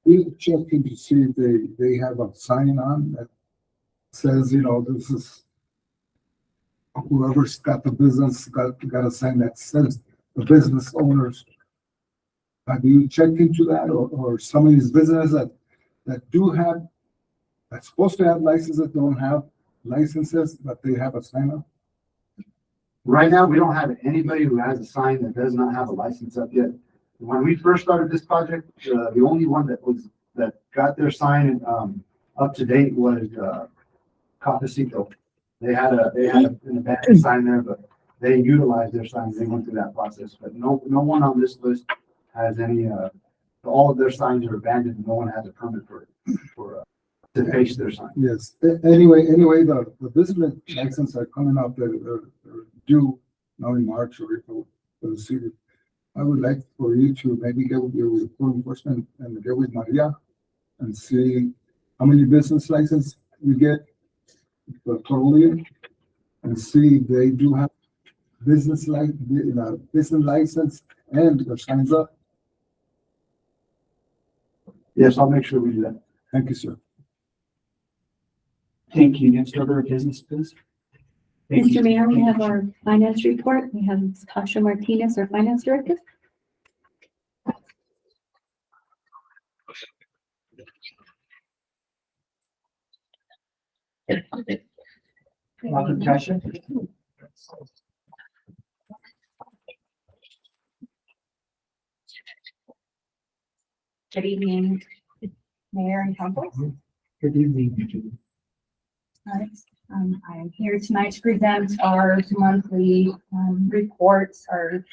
we checking to see if they have a sign on that says, this is whoever's got the business got a sign that says the business owners. Have you checked into that, or some of these businesses that do have, that's supposed to have licenses that don't have licenses, but they have a sign up? Right now, we don't have anybody who has a sign that does not have a license up yet. When we first started this project, the only one that got their sign up to date was Cafecito. They had an abandoned sign there, but they utilized their sign. They went through that process, but no one on this list has any. All of their signs are abandoned. No one has a permit for to face their sign. Yes. Anyway, the business licenses are coming up. They're due now in March or April for the city. I would like for you to maybe get with your code enforcement and get with Maria and see how many business licenses we get for totally, and see if they do have business license and their signs up. Yes, I'll make sure we do that. Thank you, sir. Thank you. Next order of business, please. Thank you. Mr. Mayor, we have our finance report. We have Tasha Martinez, our finance director. Welcome, Tasha. Good evening, Mayor and Council. Good evening. I am here tonight to present our monthly reports, our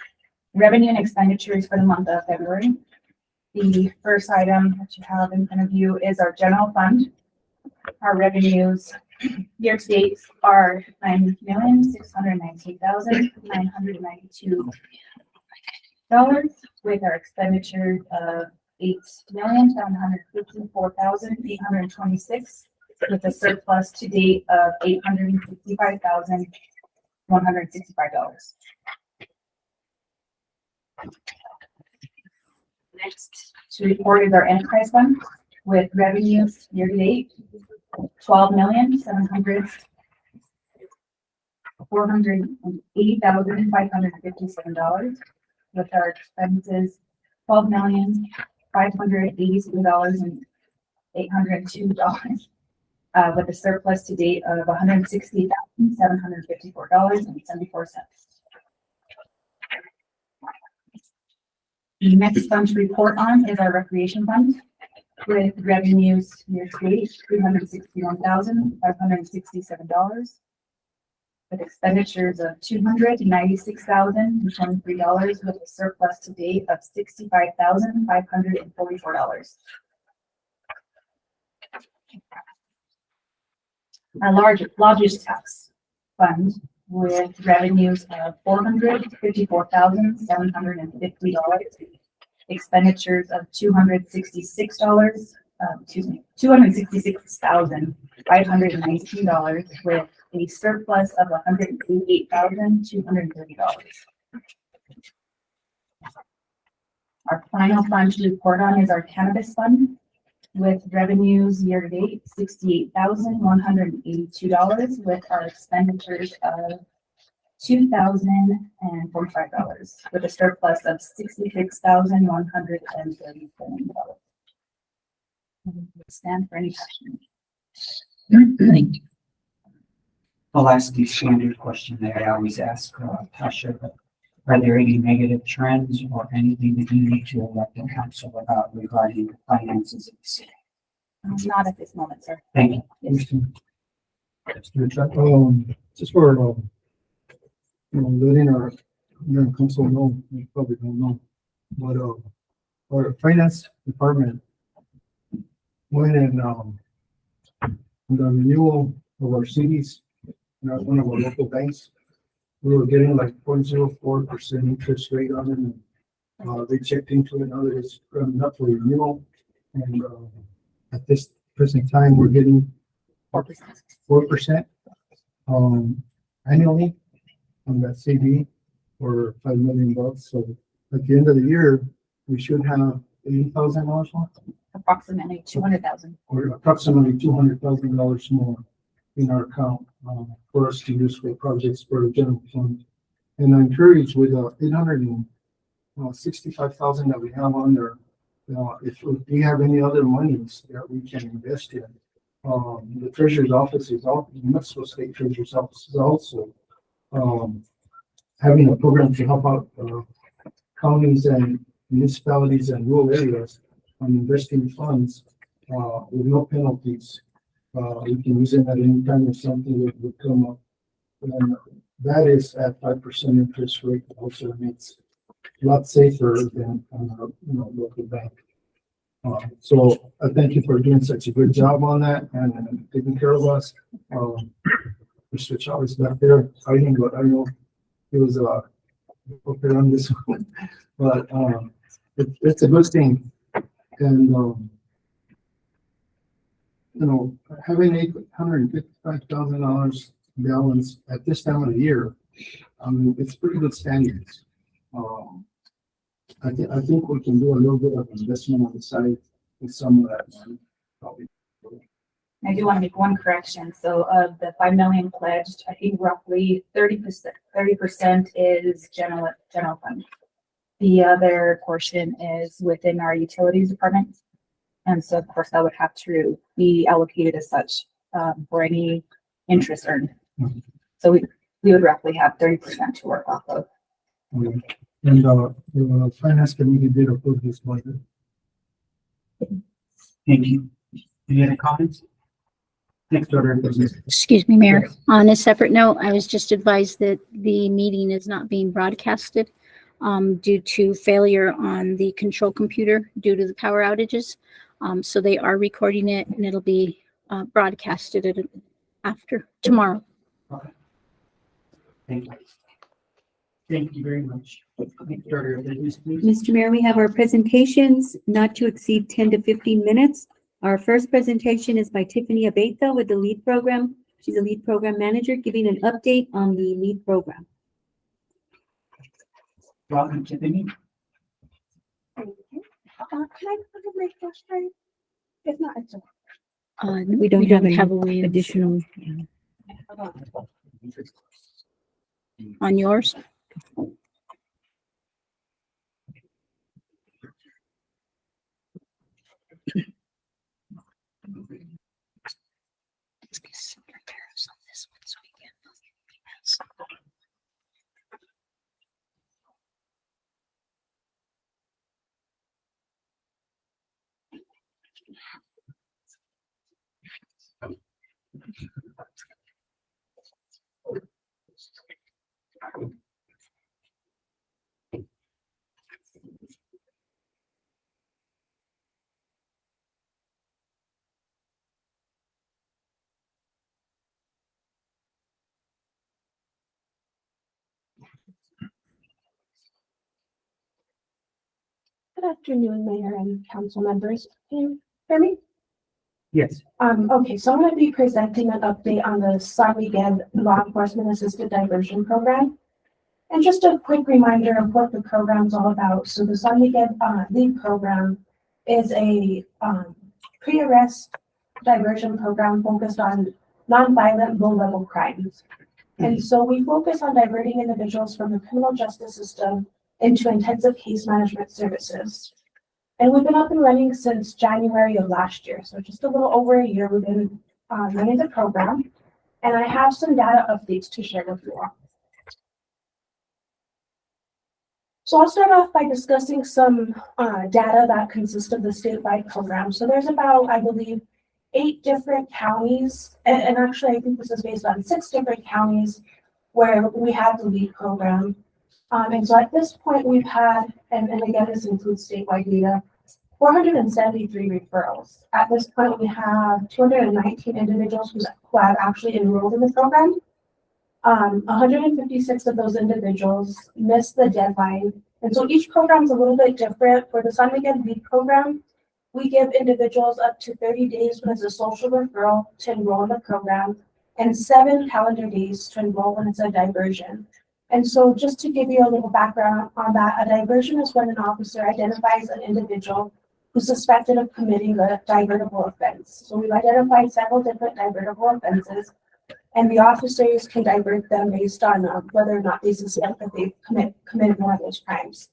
revenue and expenditures for the month of February. The first item that you have in front of you is our general fund. Our revenues year to date are $9,619,992, with our expenditures of $8,754,826, with a surplus to date of $865,165. Next to report is our enterprise fund, with revenues year to date $12,480,557, with our expenses $12,587,802, with a surplus to date of $160,754.74. The next fund to report on is our recreation fund, with revenues year to date $361,567, with expenditures of $296,023, with a surplus to date of $65,544. Our largest tax fund, with revenues of $454,750, expenditures of $266,519, with a surplus of $188,230. Our final fund to report on is our cannabis fund, with revenues year to date $68,182, with our expenditures of $2,045, with a surplus of $66,137. Stand for any questions. I'll ask the standard question that I always ask Tasha, but are there any negative trends or anything that you need to elect the council about regarding the finances of the city? Not at this moment, sir. Thank you. Yes. Just for letting our council know, you probably don't know, but our finance department went in the renewal of our cities, one of our local banks. We were getting like 0.04% interest rate on it, and they checked into it. Now that it's up for renewal, and at this present time, we're getting 4% annually on that CD for $5 million. So at the end of the year, we should have $80,000 left. approximately 200,000. or approximately $200,000 more in our account, for us to use for projects for the general fund. And I'm encouraged with the $865,000 that we have on there. If we have any other monies that we can invest in, the treasurer's office is also, the Mexico State Treasurer's Office is also, having a program to help out, counties and municipalities and rural areas on investing funds, with no penalties. We can use it at any time if something would come up. And that is at 5% interest rate, also makes a lot safer than, local bank. So I thank you for doing such a good job on that and taking care of us. Mr. Chavez back there fighting, but I know he was, okay on this one, but, it's a good thing. And, having $855,000 balance at this time of the year, it's pretty good standards. I think we can do a little bit of investment on the side with some of that money, probably. I do want to make one correction. So of the 5 million pledged, I think roughly 30% is general fund. The other portion is within our utilities department. And so of course that would have to be allocated as such, for any interest earned. Mhm. So we would roughly have 30% to work off of. And, the finance committee did approve this budget. Thank you. Any other comments? Next order of business. Excuse me, Mayor. On a separate note, I was just advised that the meeting is not being broadcasted due to failure on the control computer due to the power outages. So they are recording it and it'll be broadcasted after tomorrow. Thank you. Thank you very much. Next order of business, please. Mr. Mayor, we have our presentations not to exceed 10 to 15 minutes. Our first presentation is by Tiffany Abeta with the LEAD program. She's a LEAD program manager giving an update on the LEAD program. Welcome, Tiffany. Can I put my flash drive? If not, it's okay. We don't have any a way of- additional. On yours? Good afternoon, Mayor and council members. Can you hear me? Yes. Okay, so I'm going to be presenting an update on the San Miguel Law Enforcement Assisted Diversion Program. And just a quick reminder of what the program's all about. So the San Miguel LEAD program is a pre-arrest diversion program focused on nonviolent, low-level crimes. And so we focus on diverting individuals from the criminal justice system into intensive case management services. And we've been up and running since January of last year. So just a little over a year we've been running the program. And I have some data updates to share with you all. So I'll start off by discussing some data that consists of the statewide program. So there's about, I believe, 8 different counties, and actually I think this is based on 6 different counties where we have the LEAD program. And so at this point we've had, and again this includes statewide data, 473 referrals. At this point we have 219 individuals who have actually enrolled in the program. 156 of those individuals missed the deadline. And so each program is a little bit different. For the San Miguel LEAD program, we give individuals up to 30 days when it's a social referral to enroll in the program and 7 calendar days to enroll when it's a diversion. And so just to give you a little background on that, a diversion is when an officer identifies an individual who's suspected of committing a divertible offense. So we've identified several different divertible offenses, and the officers can divert them based on whether or not they suspect that they've committed one of those crimes.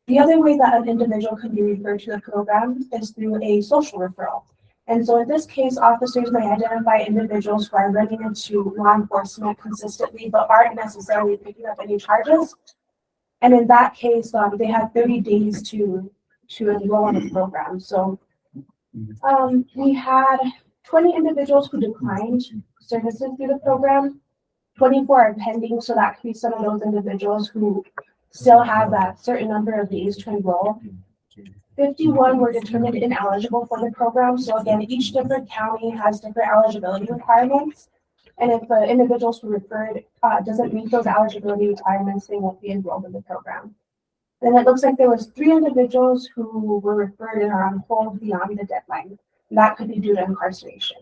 The other way that an individual can be referred to the program is through a social referral. And so in this case, officers may identify individuals who are running into law enforcement consistently, but aren't necessarily picking up any charges. And in that case, they have 30 days to enroll in the program. So we had 20 individuals who declined services through the program. 24 are pending, so that could be some of those individuals who still have that certain number of days to enroll. 51 were determined ineligible for the program. So again, each different county has different eligibility requirements. And if the individuals who referred doesn't meet those eligibility requirements, they won't be enrolled in the program. Then it looks like there was 3 individuals who were referred and are on hold beyond the deadline. That could be due to incarceration.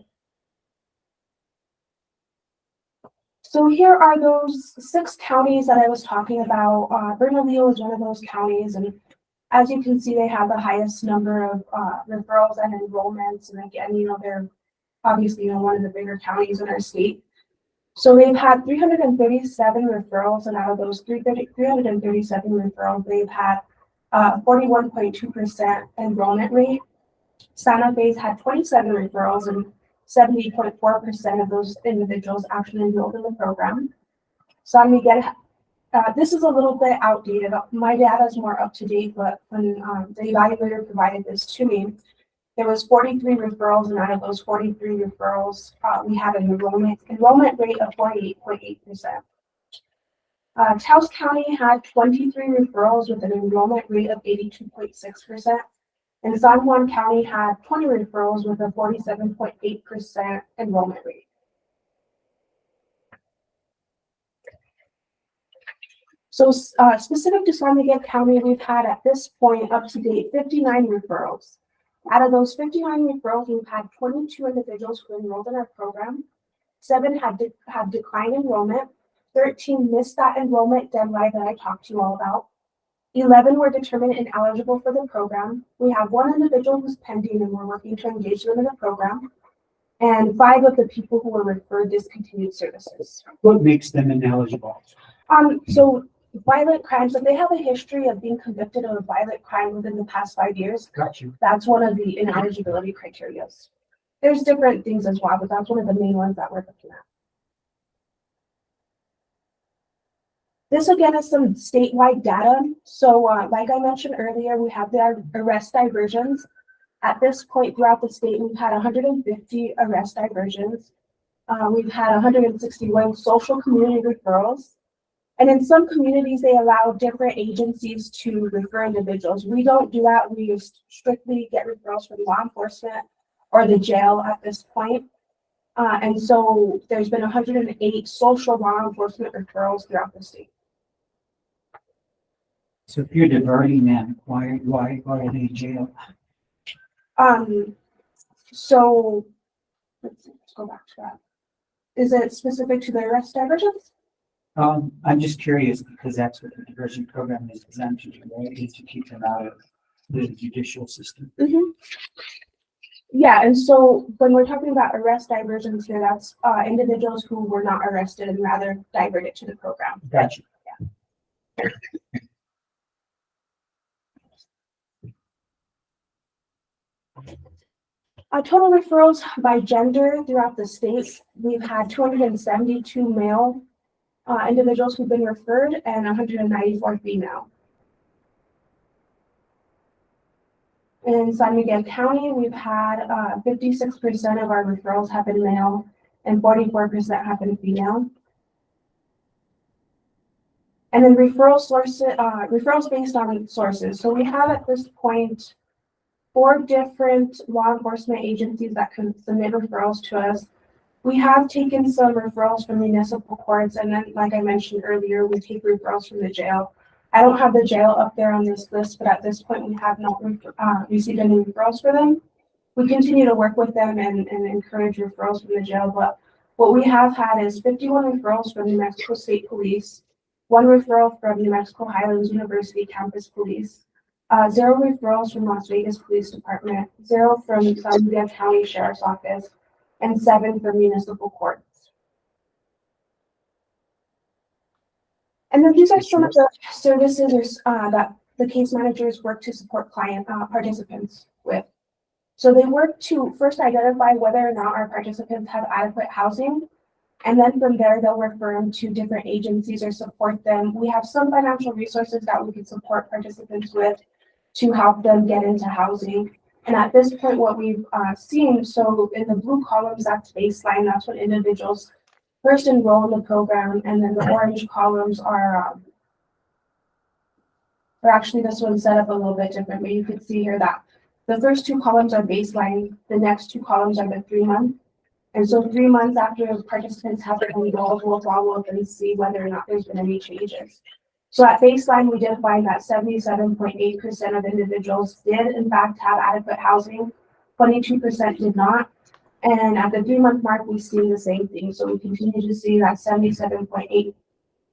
So here are those 6 counties that I was talking about. Bernalillo is one of those counties, and as you can see, they have the highest number of referrals and enrollments. And again, they're obviously one of the bigger counties in our state. So they've had 337 referrals, and out of those 337 referrals, they've had 41.2% enrollment rate. Santa Fe's had 27 referrals, and 70.4% of those individuals actually enrolled in the program. San Miguel, this is a little bit outdated. My data is more up to date, but when the evaluator provided this to me, there was 43 referrals, and out of those 43 referrals, we had an enrollment rate of 48.8%. Taos County had 23 referrals with an enrollment rate of 82.6%. And San Juan County had 20 referrals with a 47.8% enrollment rate. So specific to San Miguel County, we've had at this point up to date 59 referrals. Out of those 59 referrals, we've had 22 individuals who enrolled in our program. 7 have declined enrollment. 13 missed that enrollment deadline that I talked to you all about. 11 were determined ineligible for the program. We have 1 individual who's pending, and we're working to engage them in the program. And 5 of the people who were referred discontinued services. What makes them ineligible? So violent crimes, if they have a history of being convicted of a violent crime within the past 5 years, Got you. that's one of the ineligibility criteria. There's different things as well, but that's one of the main ones that we're looking at. This again is some statewide data. So like I mentioned earlier, we have the arrest diversions. At this point throughout the state, we've had 150 arrest diversions. We've had 161 social community referrals. And in some communities, they allow different agencies to refer individuals. We don't do that. We strictly get referrals from law enforcement or the jail at this point. And so there's been 108 social law enforcement referrals throughout the state. So if you're diverting them, why are they in jail? So let's go back to that. Is it specific to the arrest diversions? I'm just curious because that's what the diversion program is designed to do, right? Is to keep them out of the judicial system. Mm-hmm. Yeah, and so when we're talking about arrest diversions here, that's individuals who were not arrested and rather diverted to the program. Gotcha. Yeah. Total referrals by gender throughout the state, we've had 272 male individuals who've been referred and 194 female. In San Miguel County, we've had 56% of our referrals have been male and 44% have been female. And then referrals based on sources. So we have at this point 4 different law enforcement agencies that can submit referrals to us. We have taken some referrals from municipal courts, and then, like I mentioned earlier, we take referrals from the jail. I don't have the jail up there on this list, but at this point, we have not received any referrals for them. We continue to work with them and encourage referrals from the jail, but what we have had is 51 referrals from New Mexico State Police, 1 referral from New Mexico Highlands University Campus Police, 0 referrals from Las Vegas Police Department, 0 from San Diego County Sheriff's Office, and 7 from municipal courts. And then these are some of the services that the case managers work to support client participants with. So they work to first identify whether or not our participants have adequate housing. And then from there, they'll refer them to different agencies or support them. We have some financial resources that we can support participants with to help them get into housing. And at this point, what we've seen, so in the blue columns, that's baseline, that's when individuals first enroll in the program, and then the orange columns are actually this one's set up a little bit different, but you can see here that the first 2 columns are baseline, the next 2 columns are the 3-month. And so 3 months after participants have been enrolled, we'll follow up and see whether or not there's been any changes. So at baseline, we did find that 77.8% of individuals did in fact have adequate housing, 22% did not. And at the 3-month mark, we see the same thing. So we continue to see that 77.8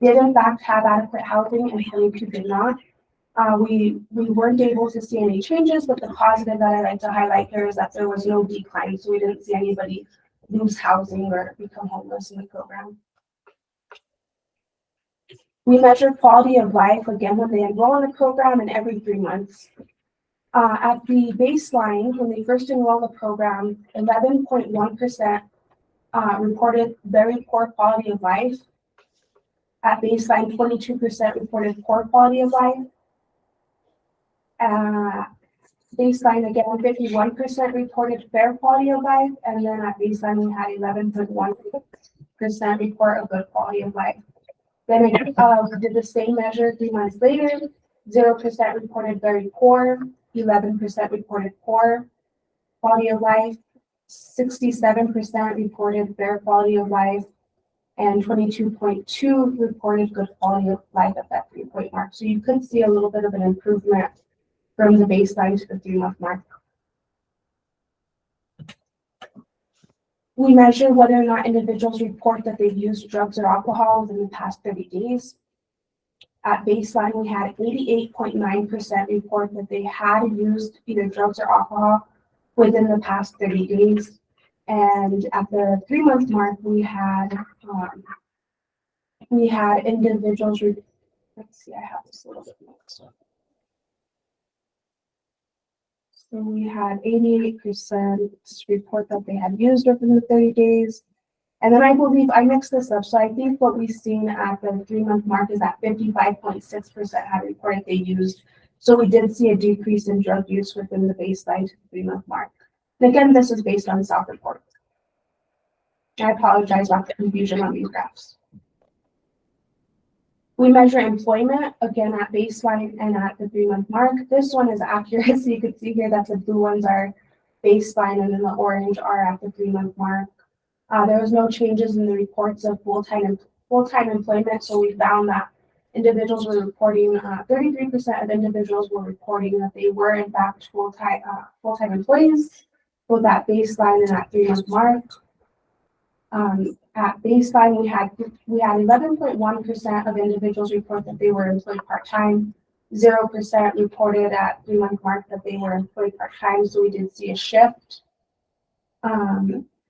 did in fact have adequate housing and 22 did not. We weren't able to see any changes, but the positive that I'd like to highlight here is that there was no decline. So we didn't see anybody lose housing or become homeless in the program. We measure quality of life, again, when they enroll in the program and every 3 months. At the baseline, when they first enroll in the program, 11.1% reported very poor quality of life. At baseline, 22% reported poor quality of life. Baseline, again, 51% reported fair quality of life. And then at baseline, we had 11.1% report of good quality of life. Then we did the same measure 3 months later. 0% reported very poor, 11% reported poor quality of life, 67% reported fair quality of life, and 22.2 reported good quality of life at that 3-point mark. So you could see a little bit of an improvement from the baseline to the 3-month mark. We measure whether or not individuals report that they've used drugs or alcohol within the past 30 days. At baseline, we had 88.9% report that they had used either drugs or alcohol within the past 30 days. And at the 3-month mark, we had individuals, let's see, I have this a little bit mixed up. So we had 88% report that they had used within the 30 days. And then I believe I mixed this up. So I think what we've seen at the 3-month mark is that 55.6% had reported they used. So we did see a decrease in drug use within the baseline to the 3-month mark. And again, this is based on self-report. I apologize about the confusion on these graphs. We measure employment, again, at baseline and at the 3-month mark. This one is accurate. So you can see here that the blue ones are baseline and then the orange are at the 3-month mark. There was no changes in the reports of full-time employment. So we found that individuals were reporting, 33% of individuals were reporting that they were in fact full-time employees, both at baseline and at 3-month mark. At baseline, we had 11.1% of individuals report that they were employed part-time. 0% reported at 3-month mark that they were employed part-time. So we did see a shift.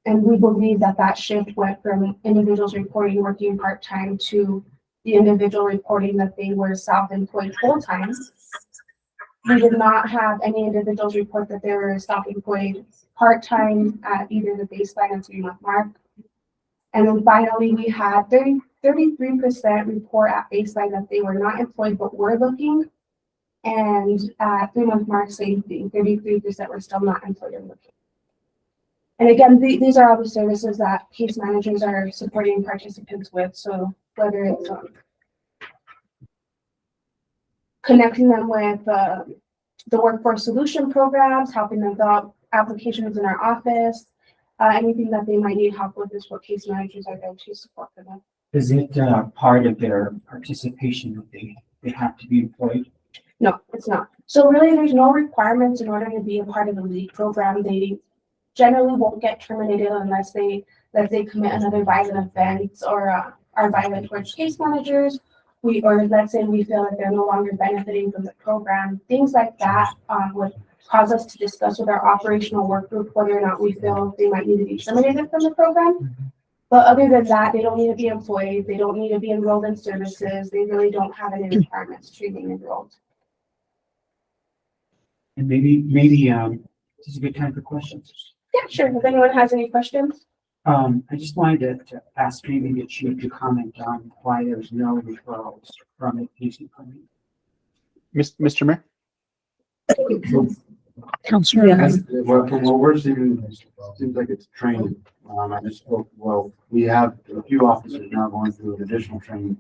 And we believe that that shift went from individuals reporting working part-time to the individual reporting that they were self-employed full-time. We did not have any individuals report that they were self-employed part-time at either the baseline or 3-month mark. And then finally, we had 33% report at baseline that they were not employed but were looking. And at 3-month mark, same thing, 33% were still not employed or looking. And again, these are all the services that case managers are supporting participants with. So whether it's connecting them with the workforce solution programs, helping them fill out applications in our office, anything that they might need help with is what case managers are there to support for them. Is it part of their participation that they have to be employed? No, it's not. So really, there's no requirements in order to be a part of the LEAD program. They generally won't get terminated unless they commit another violent offense or are violent towards case managers, or let's say we feel that they're no longer benefiting from the program, things like that, would cause us to discuss with our operational work group whether or not we feel they might need to be terminated from the program. But other than that, they don't need to be employed, they don't need to be enrolled in services, they really don't have any requirements to remain enrolled. And maybe, this is a good time for questions. Yeah, sure. If anyone has any questions? I just wanted to ask maybe the chief to comment on why there's no referrals from the police department. Mr. Mayor? Counselor. Well, from what we're seeing, it seems like it's training. We have a few officers now going through an additional training.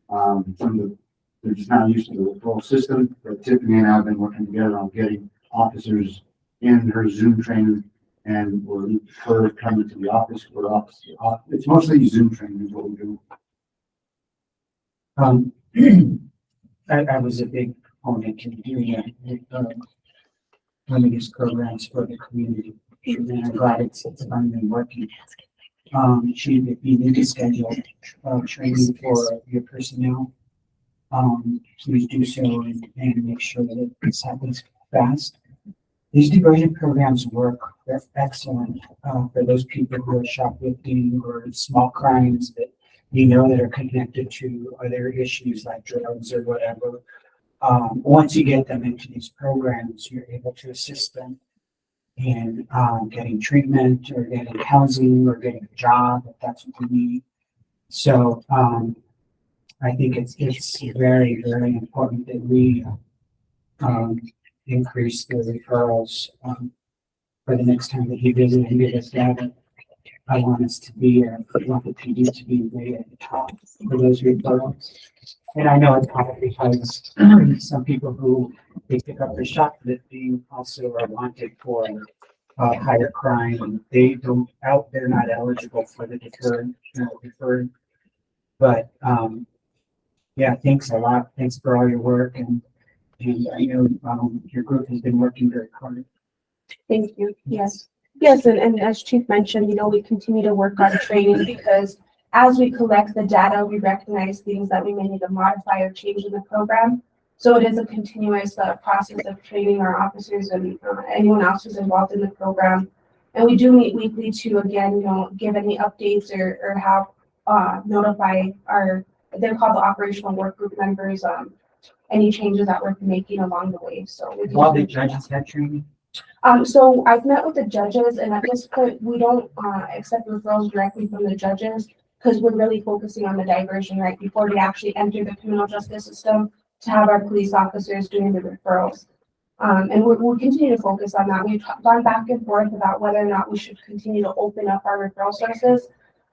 They're just not used to the referral system, but Tiffany and I have been working together on getting officers in her Zoom training, and we're her coming to the office for office. It's mostly Zoom training is what we do. I was a big proponent in doing one of these programs for the community, and I'm glad it's finally working. Chief, if you need to schedule training for your personnel, please do so and make sure that this happens fast. These diversion programs work. They're excellent for those people who are shoplifting or small crimes that that are connected to other issues like drugs or whatever. Once you get them into these programs, you're able to assist them in getting treatment or getting housing or getting a job if that's what they need. So I think it's very, very important that we increase the referrals for the next time that you visit and get us data. I want us to be, I want the PD to be way at the top for those referrals. And I know it's hard because some people who they pick up their shoplifting also are wanted for higher crime, and they're not eligible for the deferred. But yeah, thanks a lot. Thanks for all your work, and I know your group has been working very hard. Thank you. Yes. Yes, and as Chief mentioned, we continue to work on training because as we collect the data, we recognize things that we may need to modify or change in the program. So it is a continuous process of training our officers and anyone else who's involved in the program. And we do meet weekly to, again, give any updates or have notify they're called the operational work group members, any changes that we're making along the way. So All the judges have training. So I've met with the judges, and at this point, we don't accept referrals directly from the judges because we're really focusing on the diversion right before they actually enter the criminal justice system to have our police officers doing the referrals. And we'll continue to focus on that. We've gone back and forth about whether or not we should continue to open up our referral sources,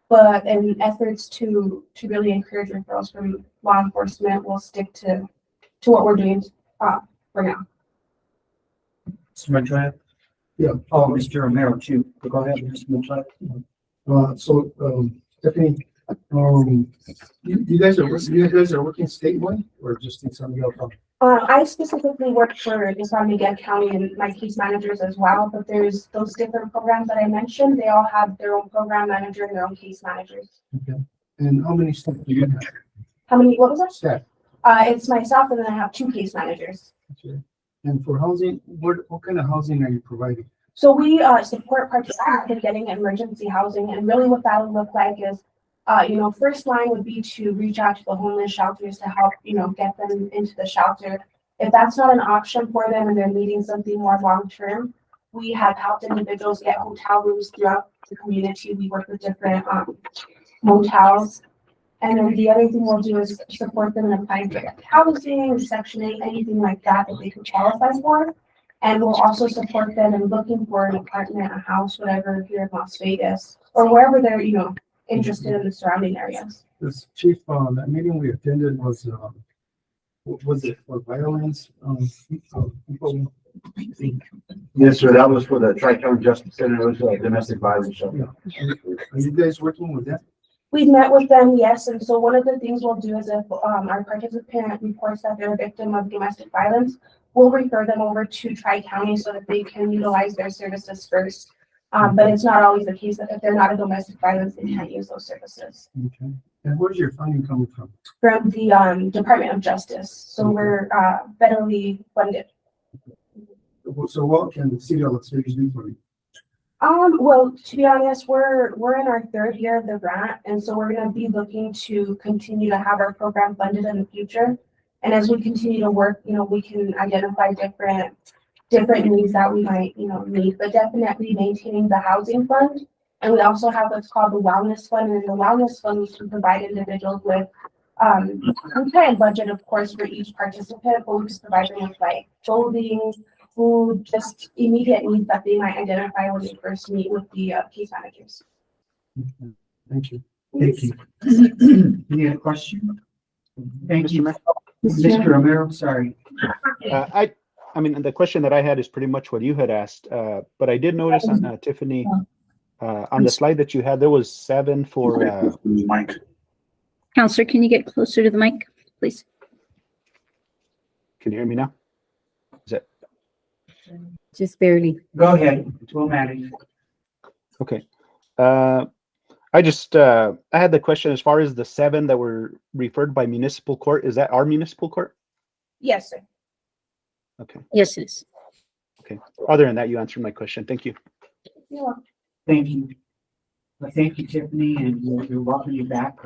but in efforts to really encourage referrals from law enforcement, we'll stick to what we're doing for now. Mr. Madrid? Yeah. Oh, Mr. Romero too. Go ahead, Mr. Madrid. Stephanie, you guys are working statewide or just in San Miguel County? I specifically work for the San Miguel County and my case managers as well, but there's those different programs that I mentioned. They all have their own program manager and their own case managers. Okay. And how many staff do you have? How many, what was that? Staff. It's myself and then I have 2 case managers. Okay. And for housing, what kind of housing are you providing? So we support participants in getting emergency housing, and really what that would look like is, first line would be to reach out to the homeless shelters to help, get them into the shelter. If that's not an option for them and they're needing something more long-term, we have helped individuals get hotel rooms throughout the community. We work with different motels. And then the other thing we'll do is support them in applying for housing, Section 8, anything like that they could qualify for. And we'll also support them in looking for an apartment, a house, whatever, here in Las Vegas, or wherever they're, interested in the surrounding areas. This chief, that meeting we attended was it for violence? People? Yes, sir. That was for the Tri-County Justice Center. It was domestic violence shelter. Yeah. Are you guys working with them? We've met with them, yes, and so one of the things we'll do is if our participant reports that they're a victim of domestic violence, we'll refer them over to Tri-County so that they can utilize their services first. But it's not always the case that if they're not a domestic violence, they can't use those services. Okay. And where's your funding coming from? from the Department of Justice. So we're federally funded. So what can the city of Las Vegas do for you? Well, to be honest, we're in our third year of the grant, and so we're gonna be looking to continue to have our program funded in the future. And as we continue to work, we can identify different needs that we might, need, but definitely maintaining the housing fund. And we also have what's called the wellness fund, and the wellness fund we can provide individuals with, we try and budget, of course, for each participant, but we just provide them with like clothing, food, just immediate needs that they might identify when they first meet with the case managers. Thank you. Thank you. Any other question? Thank Mr. you. Mayor? Mr. Romero, sorry. I mean, the question that I had is pretty much what you had asked, but I did notice on Tiffany, on the slide that you had, there was 7 for, Mike. Counselor, can you get closer to the mic, please? can you hear me now? Is that, Just barely. Go ahead. We'll manage. okay. I had the question as far as the 7 that were referred by municipal court, is that our municipal court? Yes, sir. Okay, Yes, it is. okay. Other than that, you answered my question. Thank you. You're welcome. Thank you. Well, thank you, Tiffany, and we'll welcome you back.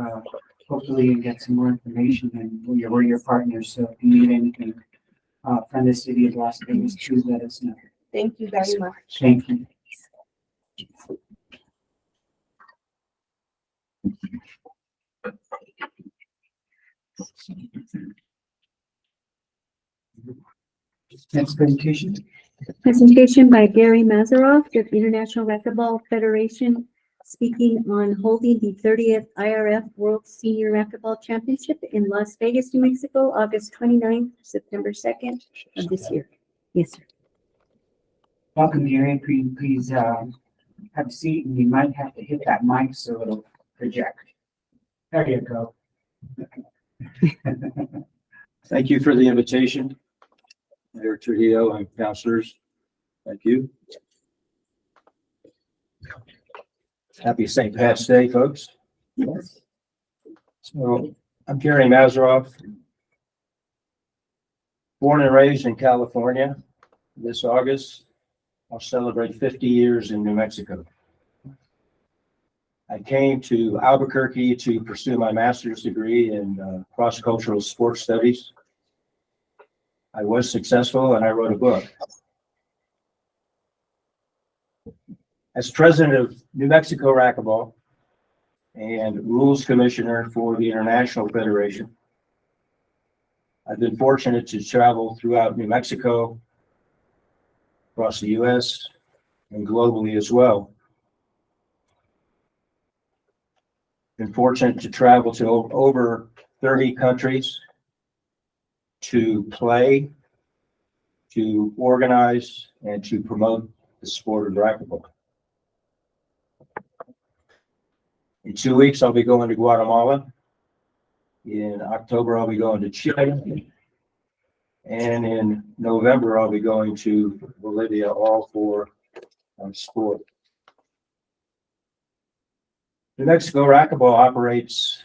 Hopefully you get some more information, and we're your partners. So if you need anything from the city of Las Vegas, please let us know. Thank you very much. Thank you. Next presentation. Presentation by Gary Mazaroff of International Racquetball Federation, speaking on holding the 30th IRF World Senior Racquetball Championship in Las Vegas, New Mexico, August 29th, September 2nd of this year. Yes, sir. Welcome, Gary. Please have a seat, and you might have to hit that mic so it'll project. There you go. Thank you for the invitation. Mayor Trujillo and councilors, thank you. Happy St. Pat's Day, folks. So I'm Gary Mazaroff, born and raised in California. This August, I'll celebrate 50 years in New Mexico. I came to Albuquerque to pursue my master's degree in cross-cultural sports studies. I was successful and I wrote a book. As president of New Mexico Racquetball and rules commissioner for the International Federation, I've been fortunate to travel throughout New Mexico, across the US, and globally as well. Been fortunate to travel to over 30 countries to play, to organize, and to promote the sport of racquetball. In 2 weeks, I'll be going to Guatemala. In October, I'll be going to Chile. And in November, I'll be going to Bolivia, all for sport. New Mexico Racquetball operates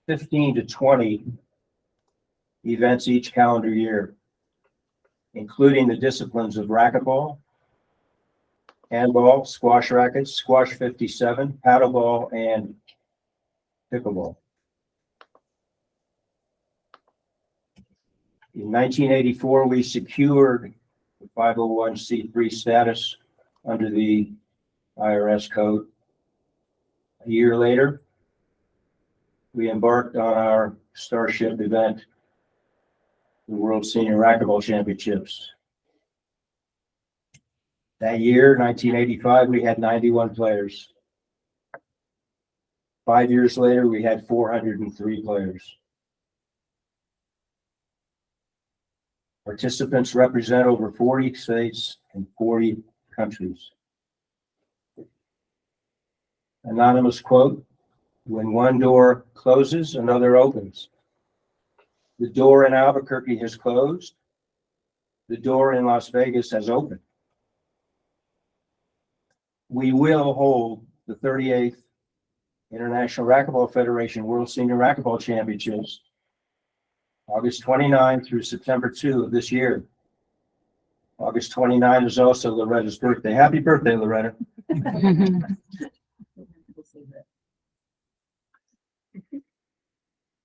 15 to 20 events each calendar year, including the disciplines of racquetball, handball, squash rackets, squash 57, paddleball, and pickleball. In 1984, we secured the 501c3 status under the IRS code. A year later, we embarked on our Starship event, the World Senior Racquetball Championships. That year, 1985, we had 91 players. 5 years later, we had 403 players. Participants represent over 40 states and 40 countries. Anonymous quote, "When one door closes, another opens. The door in Albuquerque has closed. The door in Las Vegas has opened." We will hold the 38th International Racquetball Federation World Senior Racquetball Championships, August 29 through September 2 of this year. August 29 is also Loretta's birthday. Happy birthday, Loretta.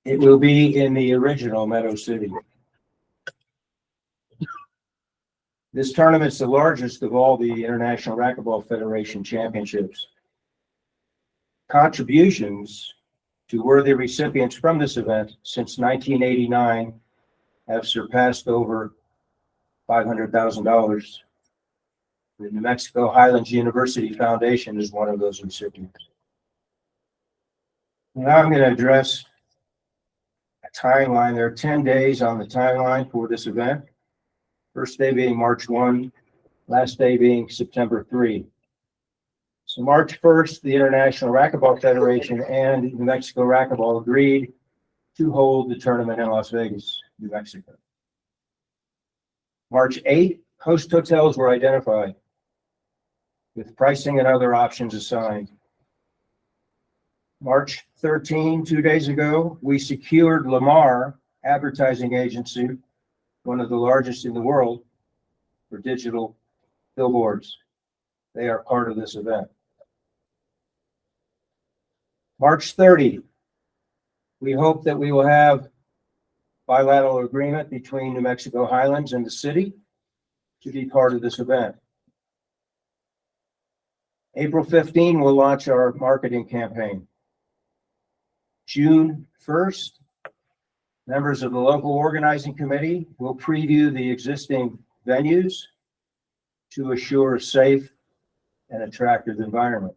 It will be in the original Meadow City. This tournament's the largest of all the International Racquetball Federation championships. Contributions to worthy recipients from this event since 1989 have surpassed over $500,000. The New Mexico Highlands University Foundation is one of those recipients. Now I'm going to address a timeline. There are 10 days on the timeline for this event. First day being March 1, last day being September 3. So March 1st, the International Racquetball Federation and New Mexico Racquetball agreed to hold the tournament in Las Vegas, New Mexico. March 8th, host hotels were identified with pricing and other options assigned. March 13, 2 days ago, we secured Lamar Advertising Agency, one of the largest in the world for digital billboards. They are part of this event. March 30, we hope that we will have bilateral agreement between New Mexico Highlands and the city to be part of this event. April 15, we'll launch our marketing campaign. June 1st, members of the local organizing committee will preview the existing venues to assure a safe and attractive environment.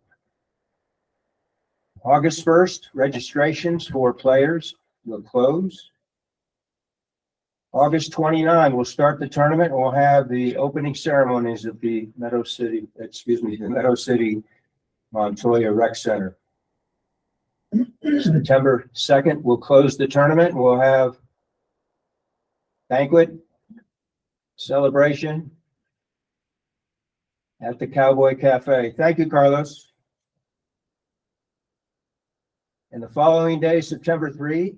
August 1st, registrations for players will close. August 29, we'll start the tournament. We'll have the opening ceremonies at the Meadow City Montoya Rec Center. September 2nd, we'll close the tournament. We'll have banquet, celebration at the Cowboy Cafe. Thank you, Carlos. And the following day, September 3,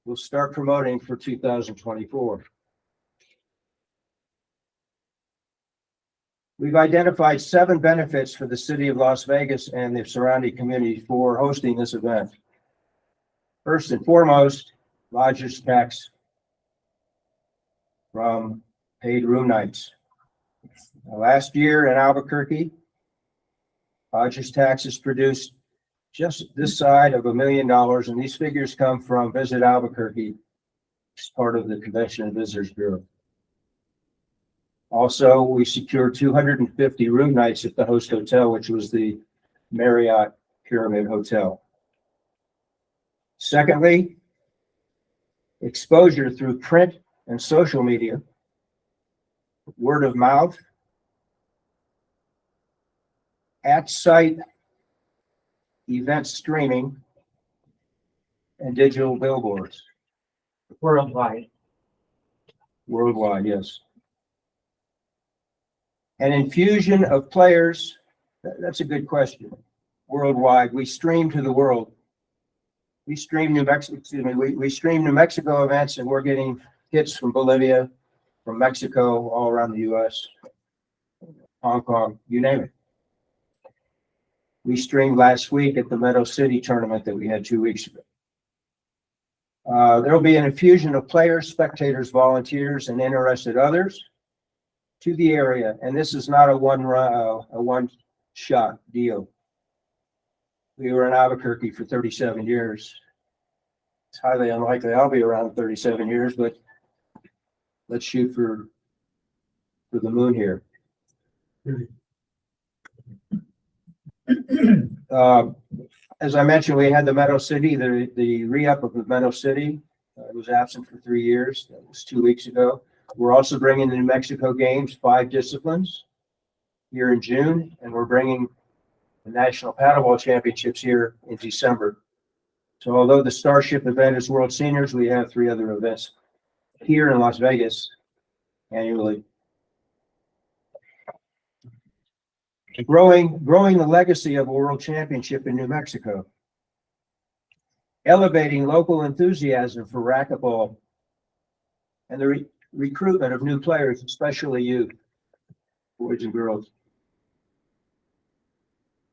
we'll start promoting for 2024. We've identified 7 benefits for the city of Las Vegas and the surrounding community for hosting this event. First and foremost, lodgers tax from paid room nights. Last year in Albuquerque, lodgers taxes produced just this side of $1 million, and these figures come from Visit Albuquerque as part of the Convention and Visitors Bureau. Also, we secured 250 room nights at the host hotel, which was the Marriott Pyramid Hotel. Secondly, exposure through print and social media, word of mouth, at-site event streaming, and digital billboards. Worldwide. Worldwide, yes. An infusion of players, that's a good question. Worldwide, we stream to the world. We stream New Mexico events, and we're getting hits from Bolivia, from Mexico, all around the US, Hong Kong, you name it. We streamed last week at the Meadow City tournament that we had 2 weeks ago. There will be an infusion of players, spectators, volunteers, and interested others to the area, and this is not a one-shot deal. We were in Albuquerque for 37 years. It's highly unlikely I'll be around 37 years, but let's shoot for the moon here. As I mentioned, we had the Meadow City, the re-up of the Meadow City. It was absent for 3 years. That was 2 weeks ago. We're also bringing the New Mexico Games, 5 disciplines here in June, and we're bringing the National Paddleball Championships here in December. So although the Starship event is World Seniors, we have 3 other events here in Las Vegas annually. Growing the legacy of a world championship in New Mexico. Elevating local enthusiasm for racquetball and the recruitment of new players, especially youth, boys and girls.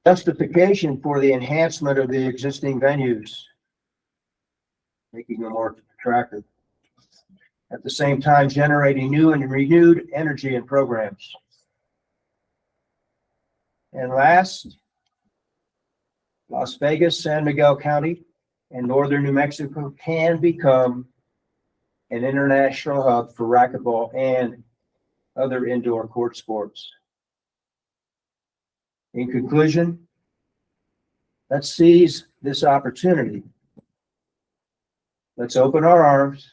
Justification for the enhancement of the existing venues, making them more attractive. At the same time, generating new and renewed energy and programs. And last, Las Vegas, San Miguel County, and northern New Mexico can become an international hub for racquetball and other indoor court sports. In conclusion, let's seize this opportunity. Let's open our arms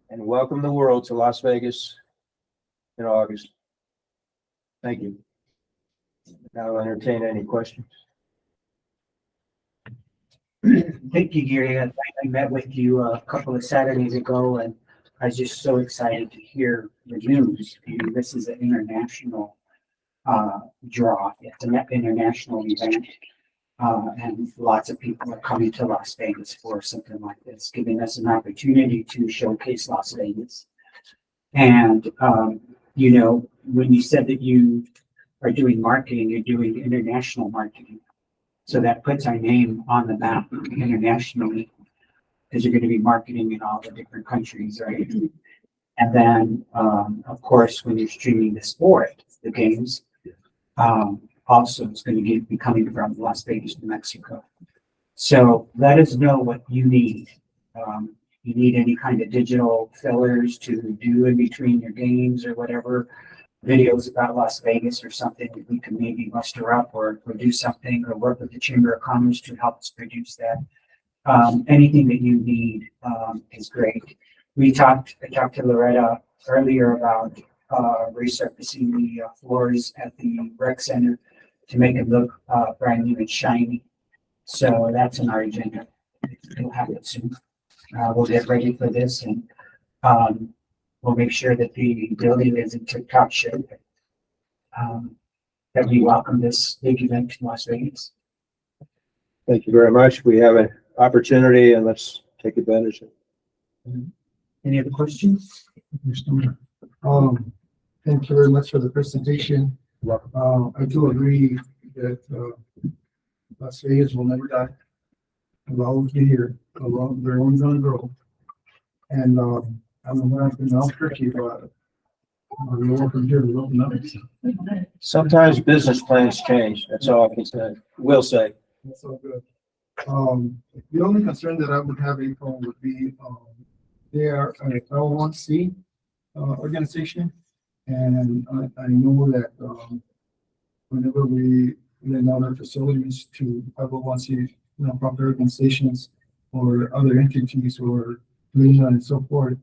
and welcome the world to Las Vegas in August. Thank you. Now I'll entertain any questions. Thank you, Gary. I met with you a couple of Saturdays ago, and I was just so excited to hear the news. This is an international draw. It's an international event, and lots of people are coming to Las Vegas for something like this, giving us an opportunity to showcase Las Vegas. And, you know, when you said that you are doing marketing, you're doing international marketing. So that puts our name on the map internationally, because you're going to be marketing in all the different countries, right? And then, of course, when you're streaming the sport, the games, also it's going to be coming from Las Vegas, New Mexico. So let us know what you need. You need any kind of digital fillers to do in between your games or whatever, videos about Las Vegas or something that we can maybe muster up or do something or work with the Chamber of Commerce to help us produce that. Anything that you need is great. I talked to Loretta earlier about resurfacing the floors at the rec center to make it look brand new and shiny. So that's on our agenda. It'll happen soon. We'll get ready for this, and we'll make sure that the building is in tip-top shape. That we welcome this big event to Las Vegas. Thank you very much. We have an opportunity and let's take advantage of it. Any other questions? Thank you very much for the presentation. I do agree that Las Vegas will never die. It'll always be here. They're only gonna grow. And I don't know if I'm tricky, but we're open here to open up. Sometimes business plans change. That's all I can say. Will say. That's all good. The only concern that I would have, April, would be, they are an L1C organization. And I know that, whenever we lend out our facilities to 501c nonprofit organizations or other entities or Leland and so forth,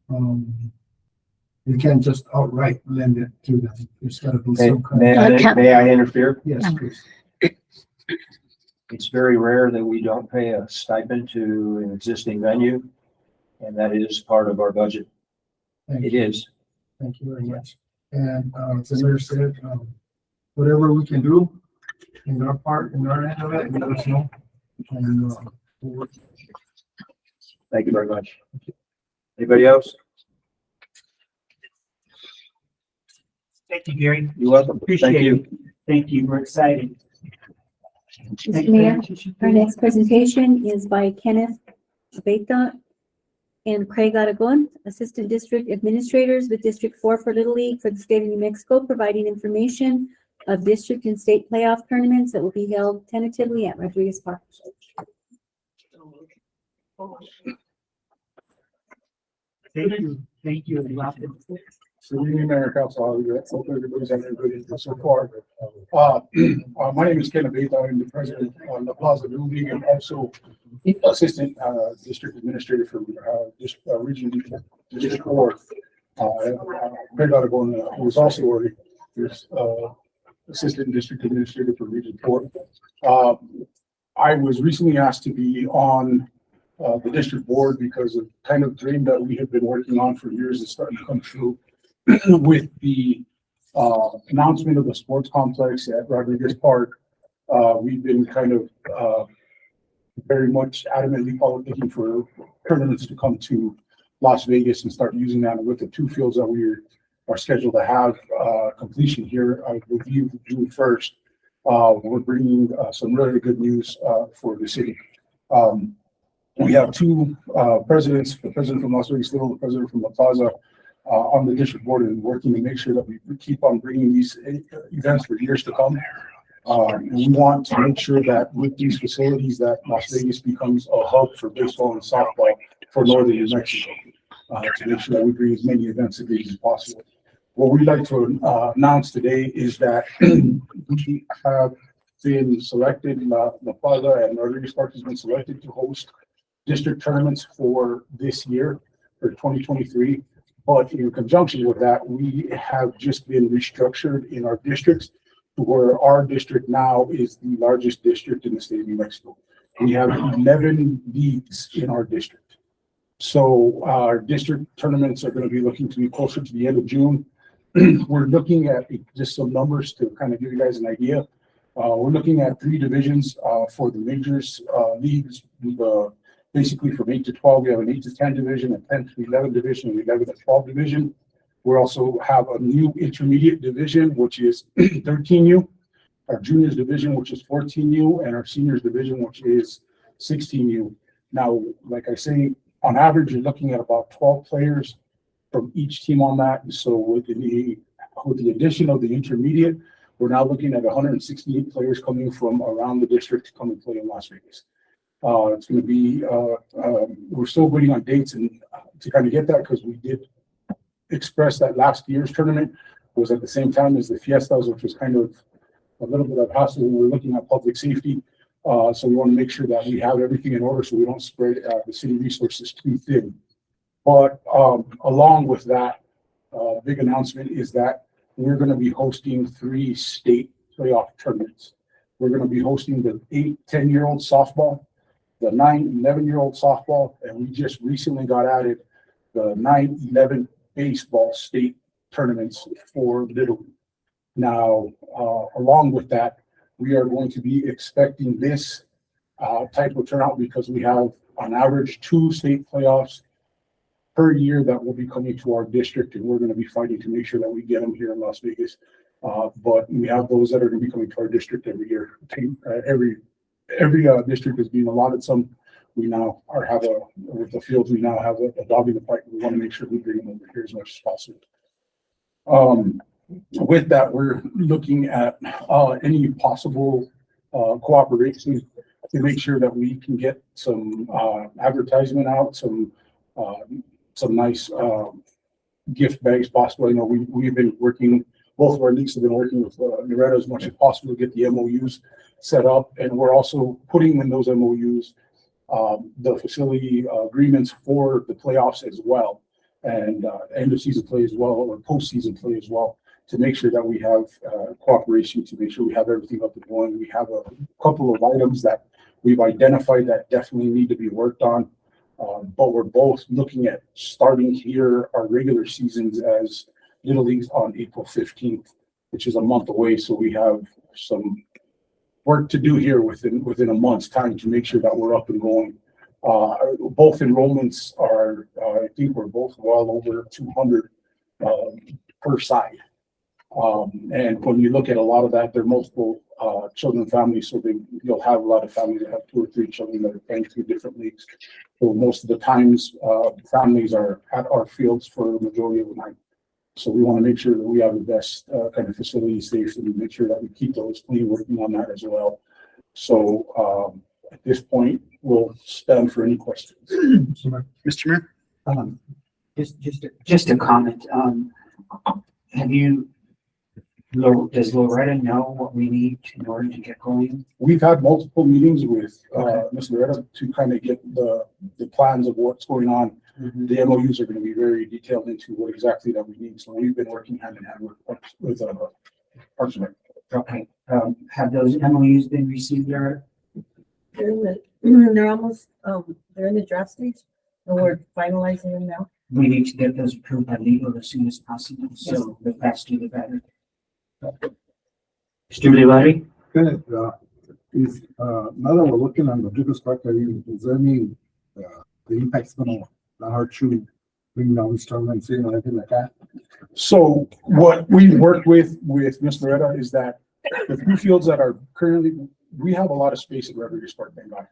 you can't just outright lend it to them. There's gotta be some kind of. May I interfere? Yes, please. It's very rare that we don't pay a stipend to an existing venue, and that is part of our budget. Thank It you. is. Thank you very much. And, as the mayor said, whatever we can do in our part, in our end of it, let us know. And, we'll work. Thank you very much. Anybody else? Thank you, Gary. You're welcome. Appreciate Thank you. it. Thank you. We're excited. Mr. Mayor, our next presentation is by Kenneth Abeta and Craig Aragon, Assistant District Administrators with District 4 for Little League for the state of New Mexico, providing information of district and state playoff tournaments that will be held tentatively at Rodriguez Park. Thank you. Thank you. And welcome. Good evening, Mayor Council. Hope everybody's having a good evening so far. My name is Ken Abeta. I'm the president on the Plaza Little League and also assistant district administrator for region District 4. Craig Aragon, who was also already assistant district administrator for Region 4. I was recently asked to be on the district board because of kind of dream that we have been working on for years is starting to come true with the announcement of the sports complex at Rodriguez Park, we've been kind of, very much adamantly looking for tournaments to come to Las Vegas and start using that with the two fields that we are scheduled to have, completion here, I believe June 1st. We're bringing, some really good news, for the city. We have two, presidents, the president from Las Vegas Little, the president from La Plaza, on the district board and working to make sure that we keep on bringing these events for years to come. And we want to make sure that with these facilities that Las Vegas becomes a hub for baseball and softball for northern New Mexico. To make sure that we bring as many events as possible. What we'd like to announce today is that we have been selected, La Plaza and Rodriguez Park has been selected to host district tournaments for this year, for 2023. But in conjunction with that, we have just been restructured in our districts to where our district now is the largest district in the state of New Mexico. We have 11 leagues in our district. So our district tournaments are going to be looking to be closer to the end of June. We're looking at just some numbers to kind of give you guys an idea. We're looking at 3 divisions for the majors leagues. Basically from 8 to 12, we have an 8 to 10 division, a 10 to 11 division, an 11 to 12 division. We also have a new intermediate division, which is 13U, our juniors division, which is 14U, and our seniors division, which is 16U. Now, like I say, on average, you're looking at about 12 players from each team on that. So with the addition of the intermediate, we're now looking at 168 players coming from around the district to come and play in Las Vegas. It's going to be, we're still waiting on dates and to kind of get that because we did express that last year's tournament was at the same time as the Fiestas, which was kind of a little bit of hassle when we're looking at public safety. So we want to make sure that we have everything in order so we don't spread the city resources too thin. But along with that, big announcement is that we're going to be hosting 3 state playoff tournaments. We're going to be hosting the 8-10-year-old softball, the 9-11-year-old softball, and we just recently got added the 9-11 baseball state tournaments for Little League. Now, along with that, we are going to be expecting this type of turnout because we have on average 2 state playoffs per year that will be coming to our district, and we're going to be fighting to make sure that we get them here in Las Vegas. But we have those that are going to be coming to our district every year. Every district is being allotted some. We now with the fields, we now have a dog in the fight. We want to make sure we bring them over here as much as possible. With that, we're looking at any possible cooperation to make sure that we can get some advertisement out, some nice gift bags possible. You know, we've been working, both of our leagues have been working with Loretta as much as possible to get the MOUs set up, and we're also putting in those MOUs the facility agreements for the playoffs as well, and end of season play as well, or postseason play as well, to make sure that we have cooperation, to make sure we have everything up and going. We have a couple of items that we've identified that definitely need to be worked on, but we're both looking at starting here our regular seasons as Little Leagues on April 15th, which is a month away. So we have some work to do here within a month's time to make sure that we're up and going. Both enrollments are, I think we're both well over 200 per side. And when you look at a lot of that, they're multiple children and families, so you'll have a lot of families that have 2 or 3 children that are playing through different leagues. So most of the times, families are at our fields for the majority of the night. So we want to make sure that we have the best kind of facility safe and make sure that we keep those clean, working on that as well. So at this point, we'll stand for any questions. Mr. Mayor? Just a comment. Does Loretta know what we need in order to get going? We've had multiple meetings with Ms. Loretta to kind of get the plans of what's going on. Mm-hmm. The MOUs are going to be very detailed into what exactly that we need. So we've been working hand in hand with Parks and Rec. Okay. Have those MOUs been received there? They're almost, they're in the draft stage, and we're finalizing them now. We need to get those approved by legal as soon as possible. So the faster the better. Mr. Levari? Kenneth, now that we're looking on the biggest part, is there any, the impact's gonna, not hurt to bring down this tournament, or anything like that? So what we worked with Ms. Loretta is that the few fields that are currently, we have a lot of space at Rodriguez Park, thank God.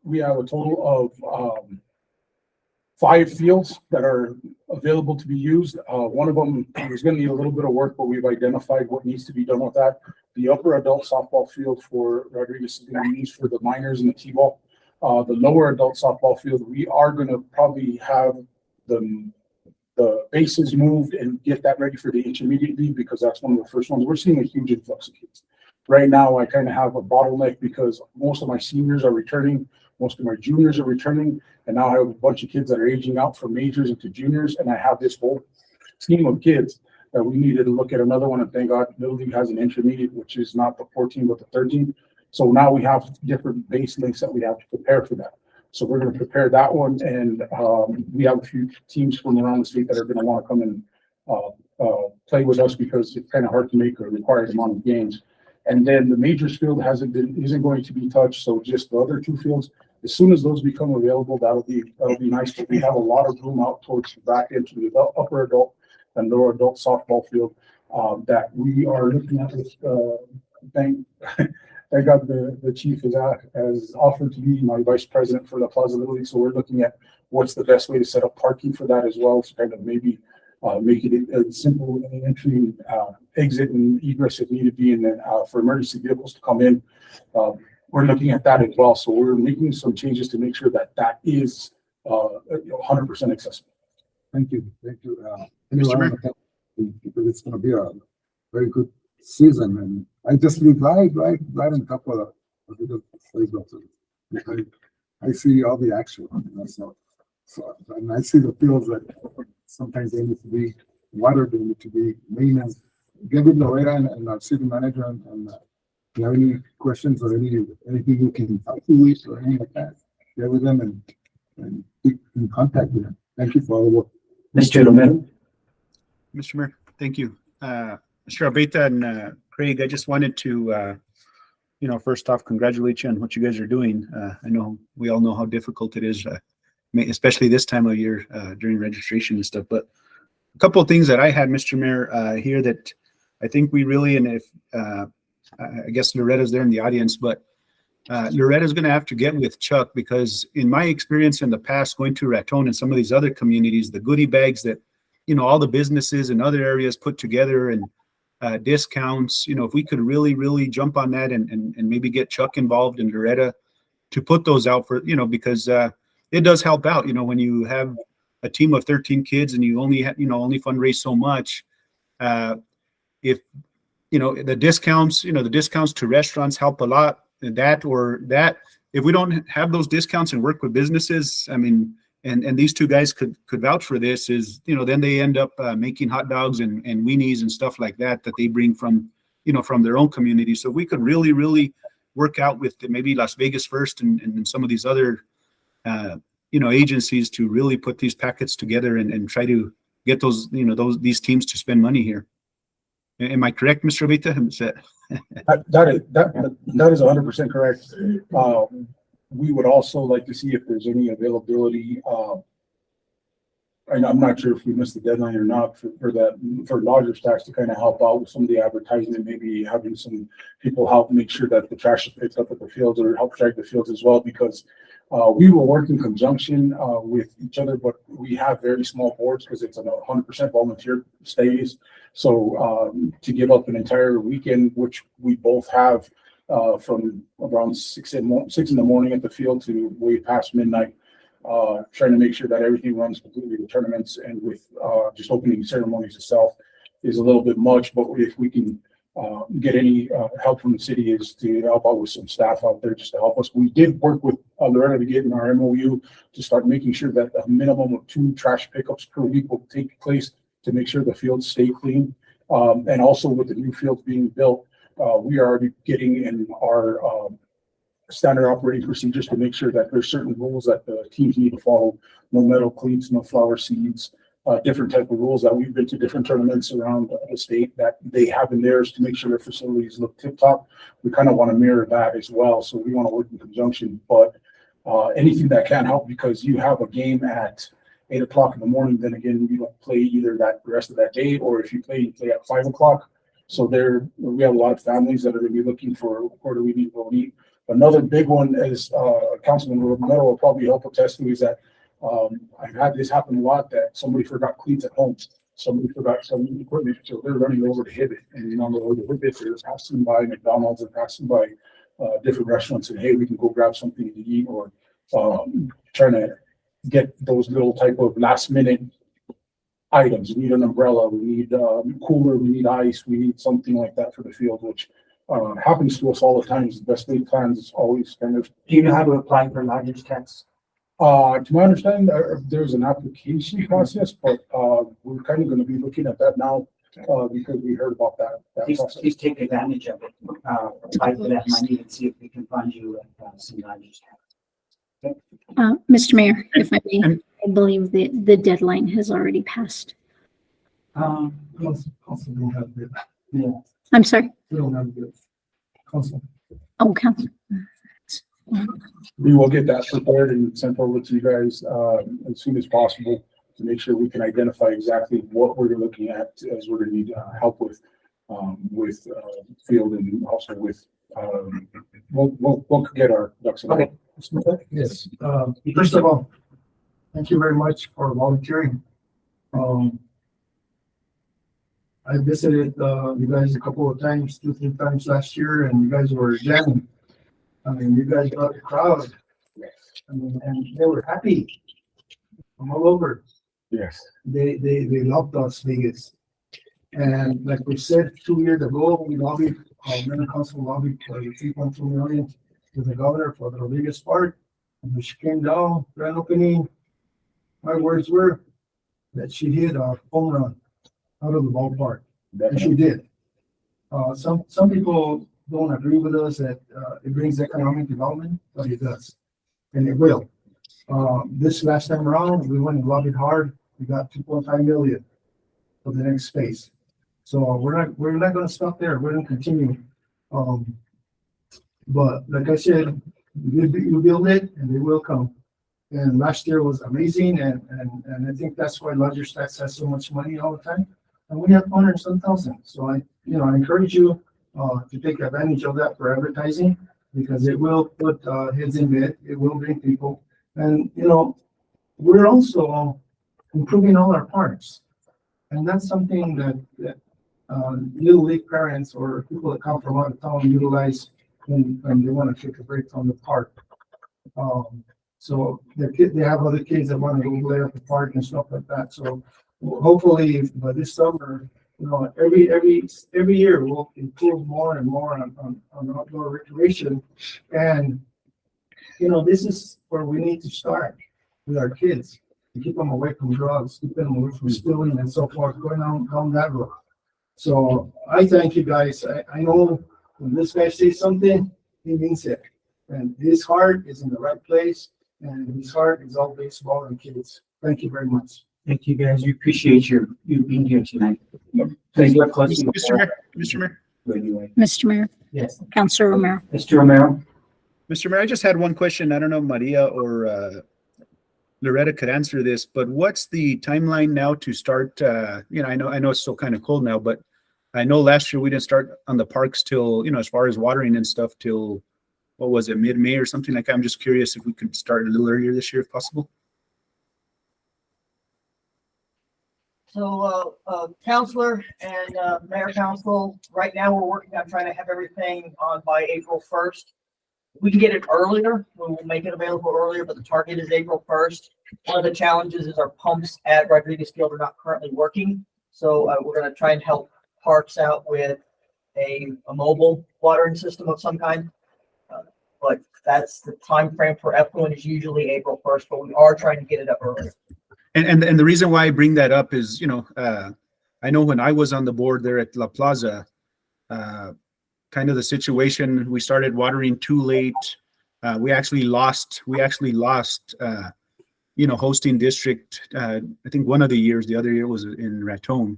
We have a total of 5 fields that are available to be used. One of them is gonna need a little bit of work, but we've identified what needs to be done with that. The upper adult softball field for Rodriguez is gonna be used for the minors and the T-ball. The lower adult softball field, we are gonna probably have the bases moved and get that ready for the intermediate league, because that's one of the first ones. We're seeing a huge influx of kids. Right now, I kind of have a bottleneck because most of my seniors are returning, most of my juniors are returning, and now I have a bunch of kids that are aging out from majors into juniors, and I have this whole team of kids that we needed to look at another one, and thank God Little League has an intermediate, which is not the 14, but the 13. So now we have different base links that we have to prepare for that. So we're going to prepare that one, and we have a few teams from around the state that are going to want to come and play with us, because it's kind of hard to make a required amount of games. And then the majors field isn't going to be touched, so just the other 2 fields. As soon as those become available, that'll be nice. But we have a lot of room out towards the back end to the upper adult and lower adult softball field that we are looking at. This thank God the chief has offered to be my vice president for the Plaza Little League. So we're looking at what's the best way to set up parking for that as well, to kind of maybe make it a simple entry, exit, and egress if needed be, and then for emergency vehicles to come in. We're looking at that as well. So we're making some changes to make sure that that is 100% accessible. Thank you. Mr. Mayor? Because it's gonna be a very good season, and I just live right on top of the playground. I see all the action, so and I see the fields that sometimes they need to be watered, they need to be maintenance. Get with Loretta and our city manager, and if you have any questions or anything you can help you with or anything like that, get with them and keep in contact with them. Thank you for all the work. Mr. Romero? Mr. Mayor, thank you. Mr. Abeta and Craig, I just wanted to, first off, congratulate you on what you guys are doing. I know we all know how difficult it is, especially this time of year during registration and stuff. But a couple of things that I had, Mr. Mayor, here that I think we really, and if I guess Loretta's there in the audience, but Loretta's going to have to get with Chuck, because in my experience in the past, going to Raton and some of these other communities, the goodie bags that, all the businesses in other areas put together and discounts, if we could really jump on that and maybe get Chuck involved and Loretta to put those out for, because it does help out, when you have a team of 13 kids and you only only fundraise so much. If the discounts, the discounts to restaurants help a lot. If we don't have those discounts and work with businesses, I mean, and these 2 guys could vouch for this, is, then they end up making hot dogs and weenies and stuff like that they bring from, from their own community. So we could really work out with maybe Las Vegas First and some of these other, agencies to really put these packets together and try to get those, these teams to spend money here. Am I correct, Mr. Abeta? That is 100% correct. We would also like to see if there's any availability. And I'm not sure if we missed the deadline or not for Lodgers Tax to kind of help out with some of the advertising, maybe having some people help make sure that the trash is picked up at the fields, or help drag the fields as well, because we will work in conjunction with each other, but we have very small boards because it's a 100% volunteer stays. So to give up an entire weekend, which we both have from around 6 in the morning at the field to way past midnight, trying to make sure that everything runs completely, the tournaments and with just opening ceremonies itself, is a little bit much. But if we can get any help from the city, is to help out with some staff out there just to help us. We did work with Loretta to get in our MOU to start making sure that a minimum of 2 trash pickups per week will take place to make sure the fields stay clean. And also with the new fields being built, we are already getting in our standard operating procedures to make sure that there's certain rules that the teams need to follow. No metal cleats, no flower seeds, different type of rules that we've been to different tournaments around the state that they have in theirs to make sure their facilities look tip top. We kind of want to mirror that as well. So we want to work in conjunction, but anything that can help, because you have a game at 8 o'clock in the morning, then again, you don't play either that the rest of that day, or if you play at 5 o'clock. So we have a lot of families that are going to be looking for where do we need. Another big one is Councilman Romero will probably help attest to is that I've had this happen a lot, that somebody forgot cleats at home. Somebody forgot some equipment, so they're running over to Hibbett, and on the way to Hibbett, they're passing by McDonald's and passing by different restaurants, and hey, we can go grab something to eat, or trying to get those little type of last minute items. We need an umbrella, we need cooler, we need ice, we need something like that for the field, which happens to us all the time. The best laid plans is always kind of. Do you know how to apply for lodger's tax? To my understanding, there's an application process, but we're kind of going to be looking at that now because we heard about that process. Please take advantage of it. Apply for that money and see if we can fund you with some lodger's tax. Mr. Mayor, if I may, I believe the deadline has already passed. Council don't have it. Yeah. I'm sorry. We don't have it. Council. Oh, Council. We will get that prepared and sent over to you guys as soon as possible to make sure we can identify exactly what we're looking at, as we're going to need help with field, and also with we'll get our ducks in a row. Yes. First of all, thank you very much for volunteering. I visited you guys a couple of times, 2-3 times last year, and you guys were jamming. I mean, you guys got the crowd. I mean, and they were happy from all over. Yes. They loved Las Vegas. And like we said 2 years ago, we lobbied, Mayor Council lobbied for 3.2 million to the governor for the Rodriguez part. And when she came down, grand opening, my words were that she hit a home run out of the ballpark. And she did. Some people don't agree with us that it brings economic development, but it does, and it will. This last time around, we went and lobbied hard. We got 2.5 million for the next phase. So we're not going to stop there. We're going to continue. But like I said, you build it, and they will come. And last year was amazing, and I think that's why Lodgers Tax has so much money all the time. And we have 100,000. So I encourage you to take advantage of that for advertising, because it will put heads in bed. It will bring people. And, we're also improving all our parks. And that's something that Little League parents or people that come from out of town utilize when they want to take a break from the park. So they have other kids that want to go play at the park and stuff like that. So hopefully by this summer, every year we'll improve more and more on outdoor recreation. And, this is where we need to start with our kids to keep them away from drugs, keep them away from stealing and so forth, going down that road. So I thank you guys. I know when this guy says something, he means it. And his heart is in the right place, and his heart is all baseball and kids. Thank you very much. Thank you, guys. We appreciate you being here tonight. Please look close. Mr. Mayor. Mr. Mayor, Yes. Councilor Romero. Mr. Romero. Mr. Mayor, I just had one question. I don't know if Maria or Loretta could answer this, but what's the timeline now to start? I know it's still kind of cold now, but I know last year we didn't start on the parks till, as far as watering and stuff till, what was it, mid-May or something like that? I'm just curious if we could start a little earlier this year if possible. So, Counselor and Mayor Council, right now we're working on trying to have everything on by April 1st. We can get it earlier. We will make it available earlier, but the target is April 1st. One of the challenges is our pumps at Rodriguez Field are not currently working. So we're going to try and help parks out with a mobile watering system of some kind. But that's the time frame for effluent is usually April 1st, but we are trying to get it up earlier. And the reason why I bring that up is, I know when I was on the board there at La Plaza, kind of the situation, we started watering too late. We actually lost hosting district. I think one of the years, the other year was in Raton.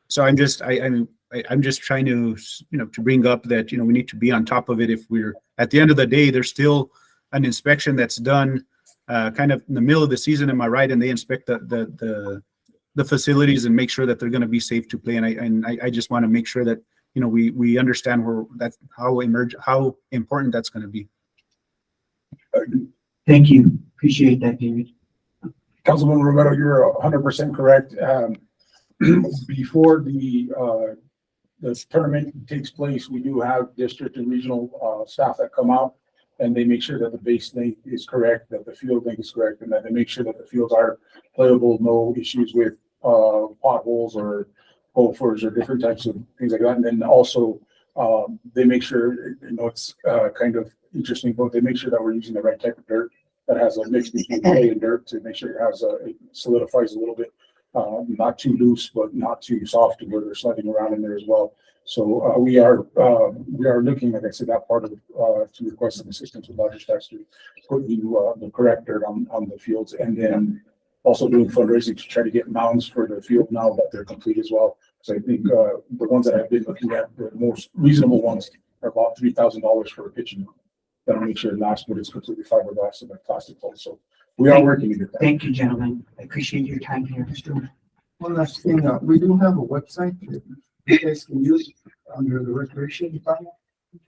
So I'm just trying to, to bring up that, we need to be on top of it. If we're at the end of the day, there's still an inspection that's done kind of in the middle of the season, am I right? And they inspect the facilities and make sure that they're going to be safe to play. And I just want to make sure that, we understand how important that's going to be. Thank you. Appreciate that, David. Councilman Romero, you're 100% correct. Before the tournament takes place, we do have district and regional staff that come out and they make sure that the base length is correct, that the field length is correct, and that they make sure that the fields are playable, no issues with potholes or gophers or different types of things like that. And then also they make sure, it's kind of interesting, but they make sure that we're using the right type of dirt that has a mix between clay and dirt to make sure it solidifies a little bit. Not too loose, but not too soft where they're sliding around in there as well. So we are looking, like I said, that part of to request some assistance with larger stacks to put the correct dirt on the fields, and then also doing fundraising to try to get mounds for the field now that they're complete as well. So I think the ones that I've been looking at, the most reasonable ones are about $3,000 for a pitching mound. That'll make sure it lasts, but it's completely fiberglass and plastic foam. So we are working to get that. Thank you, gentlemen. I appreciate your time here, Mr. One last thing, we do have a website that you guys can use under the recreation department.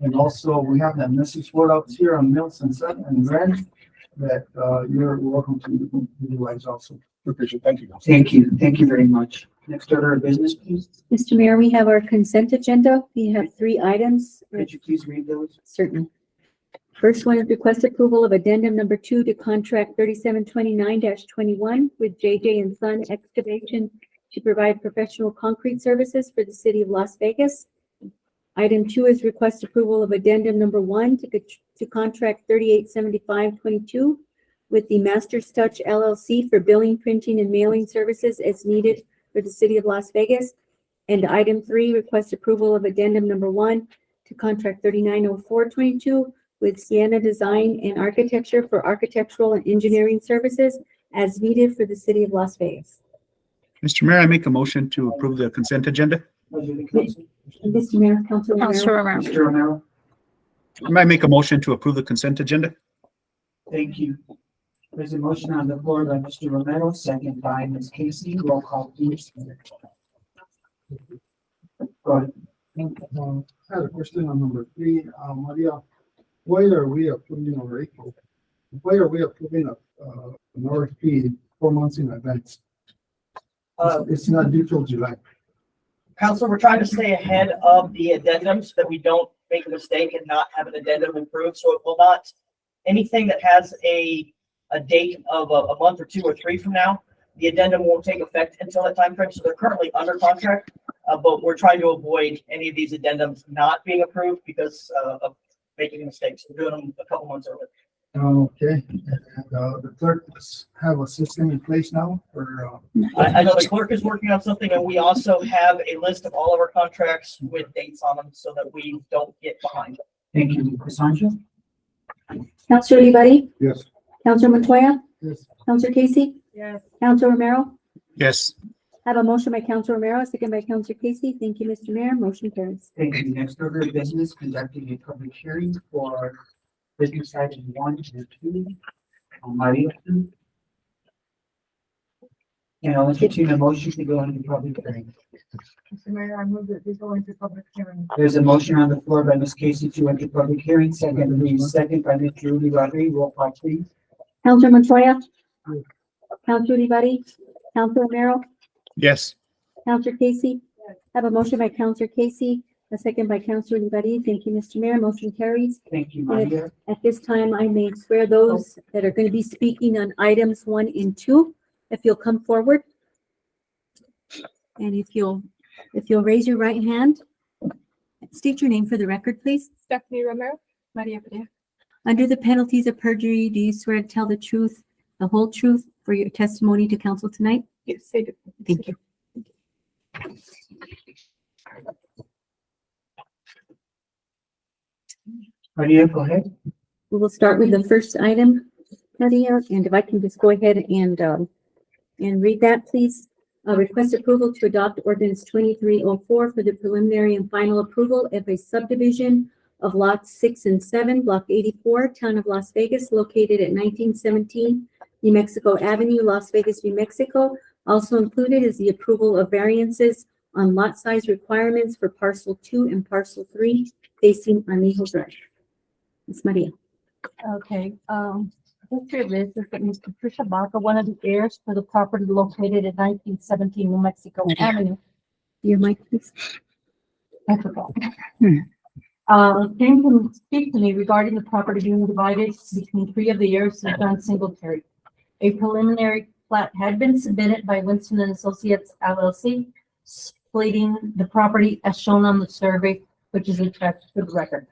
And also we have that message board out here on Mills and Sutton and Grand that you're welcome to utilize also. Appreciate it. Thank you. Thank you. Thank you very much. Next order of business, please. Mr. Mayor, we have our consent agenda. We have 3 items. Could you please read those? Certainly. First one is request approval of addendum number 2 to contract 3729-21 with JJ and Son Excavation to provide professional concrete services for the city of Las Vegas. Item 2 is request approval of addendum number 1 to contract 3875-22 with the Masters Touch LLC for billing, printing, and mailing services as needed for the city of Las Vegas. And item 3, request approval of addendum number 1 to contract 3904-22 with Sienna Design and Architecture for architectural and engineering services as needed for the city of Las Vegas. Mr. Mayor, I make a motion to approve the consent agenda. Mr. Mayor, Councilor Councilor Romero. Romero. Mr. Romero, I might make a motion to approve the consent agenda. thank you. There's a motion on the floor by Mr. Romero, second by Ms. Casey. Roll call, please. Go ahead. I had a question on number 3, Maria. Why are we approving our April? Why are we approving an RFP 4 months in advance? It's not due till July. Council, we're trying to stay ahead of the addendums that we don't make a mistake and not have an addendum approved. So it will not, anything that has a date of a month or 2 or 3 from now, the addendum won't take effect until that time frame. So they're currently under contract, but we're trying to avoid any of these addendums not being approved because of making mistakes. We're doing them a couple months early. Okay, and the clerk does have a system in place now for, I know the clerk is working on something, and we also have a list of all of our contracts with dates on them so that we don't get behind. Thank you, Cassandra. Councilor Olivari, Yes. Councilor Montoya, yes, Councilor Casey, Yes. Councilor Romero. Yes. Have a motion by Councilor Romero, second by Councilor Casey. Thank you, Mr. Mayor. Motion carries. Thank you. Next order of business, conducting a public hearing for business items 1 and 2. Maria. And I'll entertain a motion to go into public hearing. Mr. Mayor, I move that we go into public hearing. There's a motion on the floor by Ms. Casey to enter public hearing, second by Mr. Olivari. Roll call, please. Councilor Montoya, Councilor Olivari, Councilor Romero, Yes. Councilor Casey. Have a motion by Councilor Casey, a second by Councilor Olivari. Thank you, Mr. Mayor. Motion carries. Thank you, Maria. At this time, I may swear those that are going to be speaking on items 1 and 2, if you'll come forward. And if you'll raise your right hand, state your name for the record, please. Stephanie Romero, Maria Padilla. Under the penalties of perjury, do you swear to tell the truth, the whole truth for your testimony to council tonight? Yes, I do. Thank you. Maria, go ahead. We will start with the first item, Nadia, and if I can just go ahead and read that, please. Request approval to adopt ordinance 2304 for the preliminary and final approval of a subdivision of lots 6 and 7, block 84, town of Las Vegas, located at 1917 New Mexico Avenue, Las Vegas, New Mexico. Also included is the approval of variances on lot size requirements for parcel 2 and parcel 3 facing Armijo Drive. Ms. Maria. Okay, history of this is that Ms. Patricia Baca, one of the heirs for the property located at 1917 New Mexico Avenue. Your mic, please. I forgot. Came to speak to me regarding the property being divided between 3 of the heirs of John Singletary. A preliminary plat had been submitted by Winston and Associates LLC, splitting the property as shown on the survey, which is attached to the record.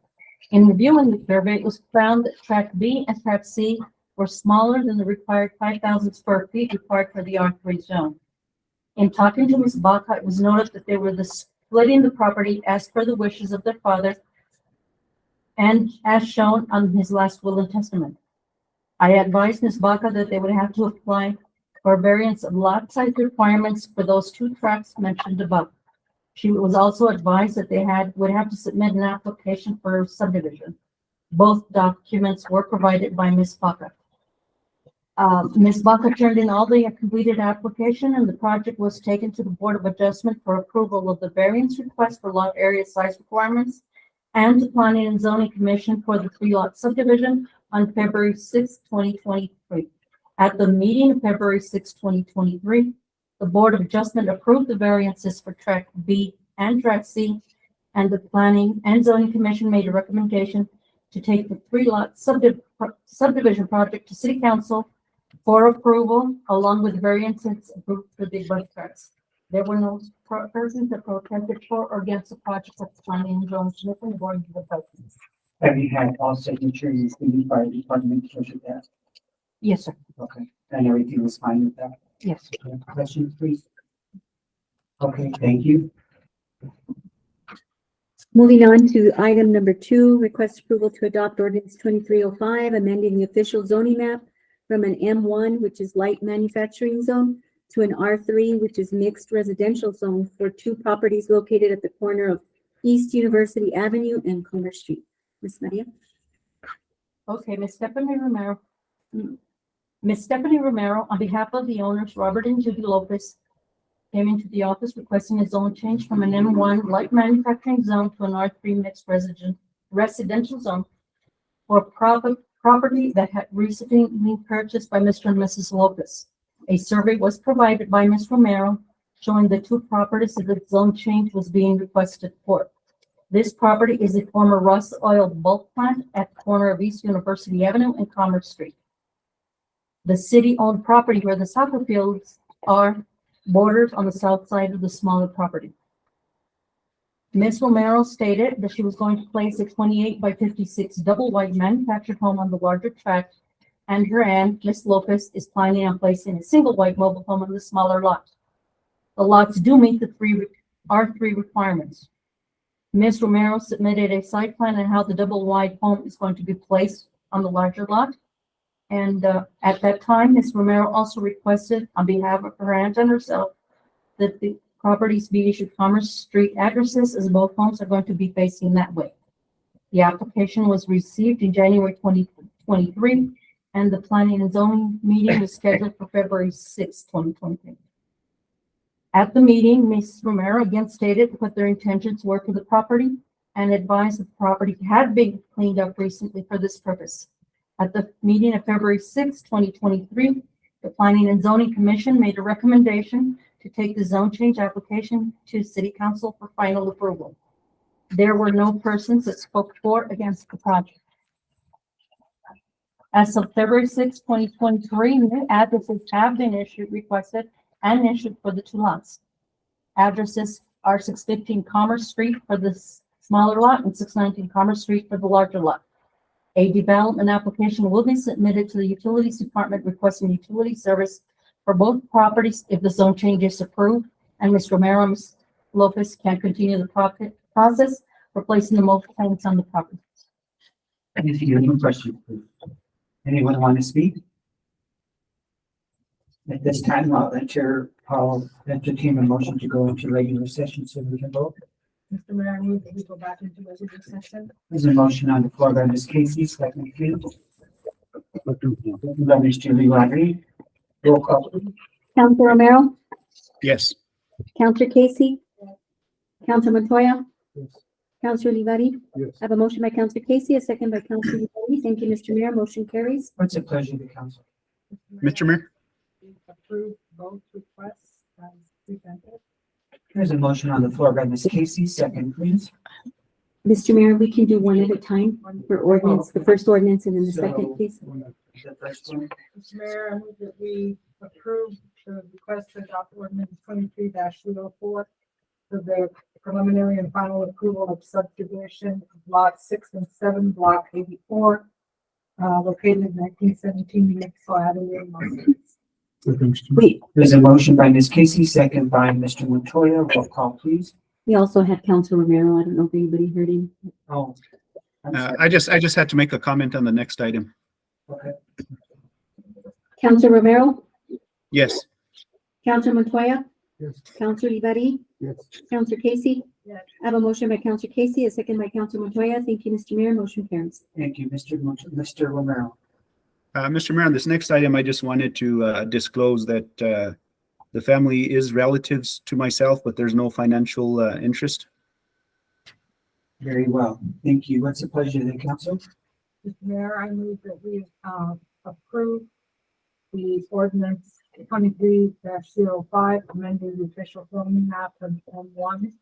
In reviewing the survey, it was found that tract B and tract C were smaller than the required 5,000 square feet required for the R3 zone. In talking to Ms. Baca, it was noted that they were splitting the property as per the wishes of their father and as shown on his last will and testament. I advised Ms. Baca that they would have to apply for a variance of lot size requirements for those 2 tracts mentioned above. She was also advised that they would have to submit an application for subdivision. Both documents were provided by Ms. Baca. Ms. Baca turned in all the completed application and the project was taken to the Board of Adjustment for approval of the variance request for lot area size requirements and the Planning and Zoning Commission for the 3-lot subdivision on February 6, 2023. At the meeting of February 6, 2023, the Board of Adjustment approved the variances for tract B and tract C, and the Planning and Zoning Commission made a recommendation to take the 3-lot subdivision project to City Council for approval, along with variances approved for the above tracts. There were no persons that protested for or against the project of the Planning and Zoning Commission according to the presidents. Have you had all signatures in the fire department to look at that? Yes, sir. Okay, and everything was fine with that? Yes. Questions, please? Okay, thank you. Moving on to item number 2, request approval to adopt ordinance 2305, amending the official zoning map from an M1, which is light manufacturing zone, to an R3, which is mixed residential zone for 2 properties located at the corner of East University Avenue and Commerce Street. Ms. Maria? Okay, Ms. Stephanie Romero, on behalf of the owners, Robert and Judy Lopez, came into the office requesting a zone change from an M1 light manufacturing zone to an R3 mixed residential zone for property that had recently been purchased by Mr. and Mrs. Lopez. A survey was provided by Ms. Romero showing the 2 properties that the zone change was being requested for. This property is a former Ross Oil bulk plant at the corner of East University Avenue and Commerce Street. The city-owned property where the soccer fields are borders on the south side of the smaller property. Ms. Romero stated that she was going to place a 28 by 56 double wide manufactured home on the larger tract, and her aunt, Ms. Lopez, is planning on placing a single wide mobile home on the smaller lot. The lots do meet the R3 requirements. Ms. Romero submitted a site plan on how the double wide home is going to be placed on the larger lot. And at that time, Ms. Romero also requested on behalf of her aunt and herself that the properties be issued Commerce Street addresses, as both homes are going to be facing that way. The application was received in January 2023, and the Planning and Zoning meeting was scheduled for February 6, 2023. At the meeting, Ms. Romero again stated what their intentions were for the property and advised that the property had been cleaned up recently for this purpose. At the meeting of February 6, 2023, the Planning and Zoning Commission made a recommendation to take the zone change application to City Council for final approval. There were no persons that spoke for or against the project. As of February 6, 2023, new addresses have been requested and issued for the 2 lots. Addresses are 615 Commerce Street for the smaller lot and 619 Commerce Street for the larger lot. A development application will be submitted to the Utilities Department requesting utility service for both properties if the zone change is approved, and Ms. Romero and Ms. Lopez can continue the process for placing the mobile homes on the property. If you have any questions, please. Anyone want to speak? At this time, I'll entertain a motion to go into regular session so we can vote. Mr. Mayor, I move that we go back into regular session. There's a motion on the floor by Ms. Casey, second please. By Mr. Leonie. Roll call. Counselor Romero, Yes. Counselor Casey, Counselor Montoya, Yes. Counselor Olivari. Yes. I have a motion by Counselor Casey, a second by Counselor Olivari. Thank you, Mr. Mayor. Motion carries. What's the pleasure of the council? Mr. Mayor? Approve both requests as presented. There's a motion on the floor by Ms. Casey, second please. Mr. Mayor, we can do one at a time for ordinance, the first ordinance and then the second, please. The first one. Mr. Mayor, I move that we approve the request to adopt ordinance 23-304 for the preliminary and final approval of subdivision of lots 6 and 7, block 84, located in 1917 New Mexico Avenue. Wait, there's a motion by Ms. Casey, second by Mr. Montoya. Roll call, please. We also have Counselor Romero. I don't know if anybody heard him. Oh. I'm sorry. I just had to make a comment on the next item. Okay. Counselor Romero, Yes. Counselor Montoya, Yes. Counselor Olivari, Yes. Counselor Casey. Yes. I have a motion by Counselor Casey, a second by Counselor Montoya. Thank you, Mr. Mayor. Motion carries. Thank you, Mr. Romero. Mr. Mayor, on this next item, I just wanted to disclose that the family is relatives to myself, but there's no financial interest. Very well. Thank you. What's the pleasure of the council? Mr. Mayor, I move that we approve the ordinance 23-05, amending the official zoning map from M1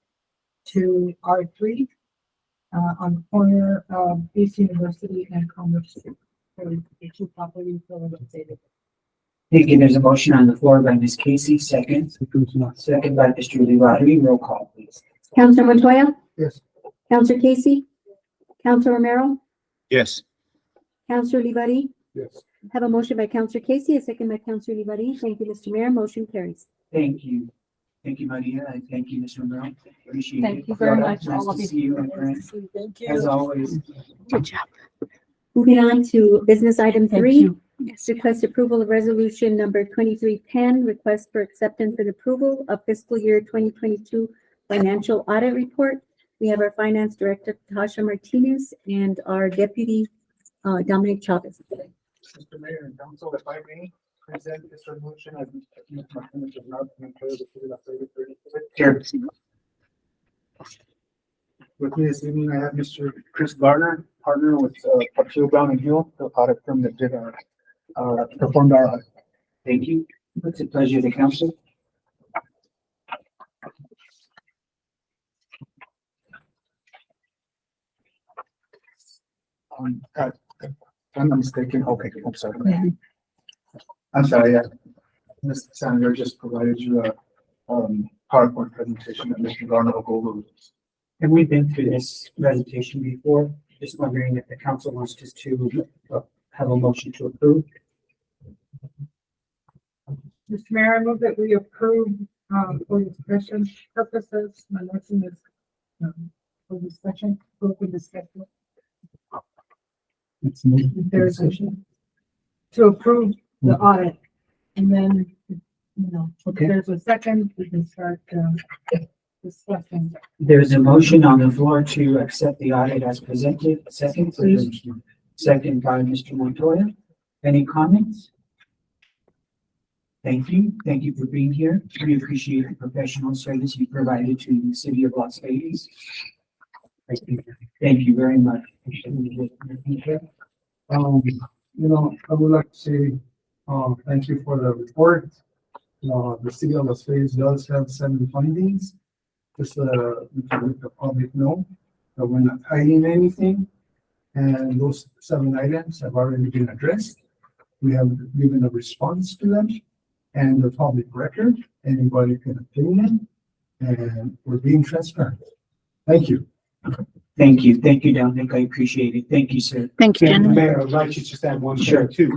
to R3 on the corner of East University and Commerce Street. For the two properties that are located. Thank you. There's a motion on the floor by Ms. Casey, second. Second by Mr. Leonie. Roll call, please. Counselor Montoya, Yes. Counselor Casey, Counselor Romero, Yes. Counselor Olivari. Yes. I have a motion by Counselor Casey, a second by Counselor Olivari. Thank you, Mr. Mayor. Motion carries. Thank you. Thank you, Maria, and thank you, Mr. Romero. Appreciate it. Thank you very much, Nice all of to you. see you, my friend. Thank As always. Good job. Moving on to business item Thank 3. you. Request approval of resolution number 2310, request for acceptance and approval of fiscal year 2022 financial audit report. We have our finance director, Tasha Martinez, and our deputy, Dominic Chavez. Mr. Mayor and Council, if I may present this resolution as Mr. Martinez has not been clear the city of Las Vegas 36. Sure. With me this evening, I have Mr. Chris Garner, partner with Patil Brown and Hill, the audit firm that did performed our audit. Thank you. What's the pleasure of the council? If I'm not mistaken, okay, I'm sorry. I'm sorry, yeah. Ms. Senator just provided you a PowerPoint presentation that Mr. Garner will go over. Have we been through this presentation before? Just wondering if the council wants us to have a motion to approve. Mr. Mayor, I move that we approve, for discussion purposes, my motion is, for discussion, open discussion. There's a to approve the audit, and then, you know, if Okay. there's a second, we can start, discussing. There's a motion on the floor to accept the audit as presented. Second, please. Second by Mr. Montoya. Any comments? Thank you. Thank you for being here. We appreciate the professional service you provided to the city of Las Vegas. Thank you very much. I would like to say, thank you for the report. The city of Las Vegas does have 7 findings. Just, to let the public know that we're not hiding anything. And those 7 items have already been addressed. We have given a response to them and the public record. Anybody can opinion, and we're being transparent. Thank you. Thank you. Thank you, Dominic. I appreciate it. Thank you, sir. Thank you, gentlemen. Mayor, I'd like to just add one Sure. thing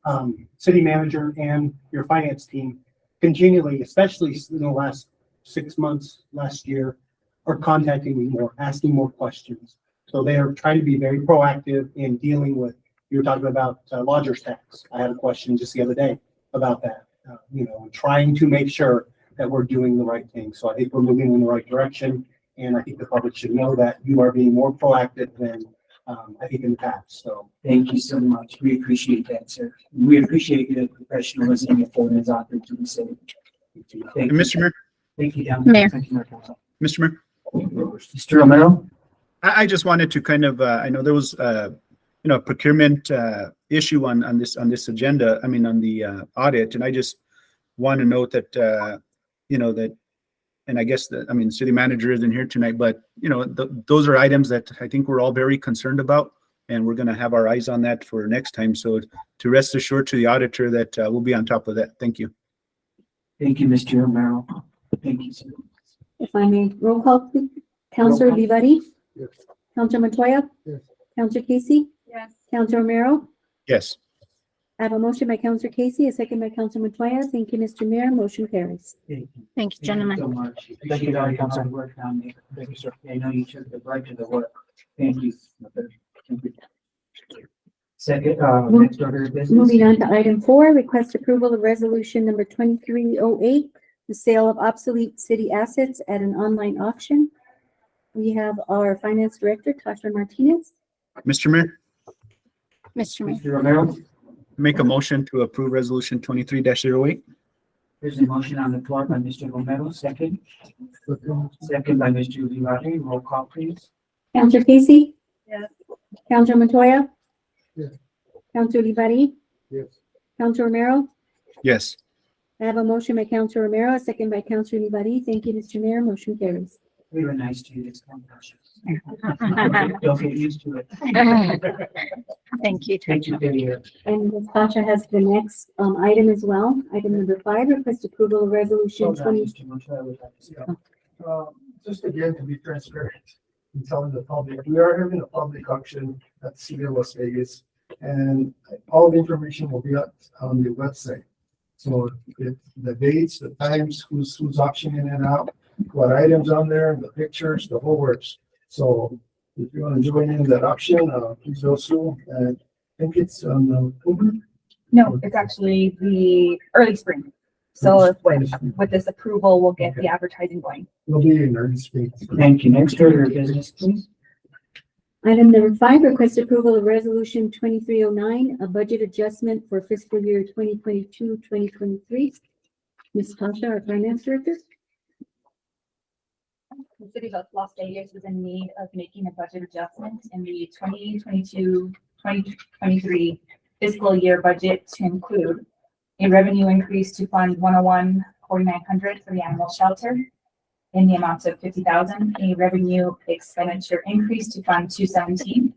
too. City manager and your finance team continually, especially in the last 6 months, last year, are contacting me more, asking more questions. So they are trying to be very proactive in dealing with, you were talking about lodger's tax. I had a question just the other day about that. trying to make sure that we're doing the right thing. So I think we're moving in the right direction. And I think the public should know that you are being more proactive than, I think in the past. So Thank you so much. We appreciate that, sir. We appreciate your professionalism and your as author to the city. Thank And you. Mr. Mayor, Thank you, Down. Mayor. Thank you, Mayor Council. Mr. Mayor, Mr. Romero? I just wanted to kind of, I know there was, procurement, issue on this agenda, I mean, on the, audit, and I just want to note that, that, and I guess that, I mean, city manager isn't here tonight, but, those are items that I think we're all very concerned about, and we're going to have our eyes on that for next time. So to rest assured to the auditor that, we'll be on top of that. Thank you. Thank you, Mr. Romero. Thank you, sir. If I may, roll call, please. Counselor Roll Livari, Yes. Counselor Montoya, Yes. Counselor Casey, Yes. Counselor Romero. Yes. I have a motion by Counselor Casey, a second by Counselor Montoya. Thank you, Mr. Mayor. Motion carries. Thank you. Thank you, Thank you gentlemen. so much. Thank you, Dr. Council. Work down there. Thank you, sir. I know you took the right to the work. Thank you. Thank you. Second, next order of business. Moving on to item 4, request approval of resolution number 2308, the sale of obsolete city assets at an online auction. We have our finance director, Tasha Martinez. Mr. Mayor, Mr. Mayor. Mr. Romero, make a motion to approve resolution 23-08. there's a motion on the floor by Mr. Romero, second. Second by Mr. Livari. Roll call, please. Counselor Casey? Yes. Counselor Montoya? Yes. Counselor Livari? Yes. Counselor Romero? Yes. I have a motion by Counselor Romero, a second by Counselor Livari. Thank you, Mr. Mayor. Motion carries. We were nice to you this time. Don't get used to it. Thank you. Thank you, Mayor. And Ms. Tasha has the next item as well. Item number 5, request approval of resolution 20. Mr. Montoya would like to say. Just again, to be transparent and telling the public, we are having a public auction at the City of Las Vegas. And all the information will be up on the website. So the dates, the times, who's auctioning it out, what items on there, the pictures, the whole works. So if you want to join in that auction, please do so. And I think it's on October. No, it's actually the early spring. So with this approval, we'll get the advertising going. It'll be in early spring. Thank you. Next order of business, please. Item number 5, request approval of resolution 2309, a budget adjustment for fiscal year 2022-2023. Ms. Tasha, our finance director. The City of Las Vegas is in need of making a budget adjustment in the 2022-2023 fiscal year budget to include a revenue increase to fund 101-4900 for the animal shelter in the amount of 50,000, a revenue expenditure increase to fund 217,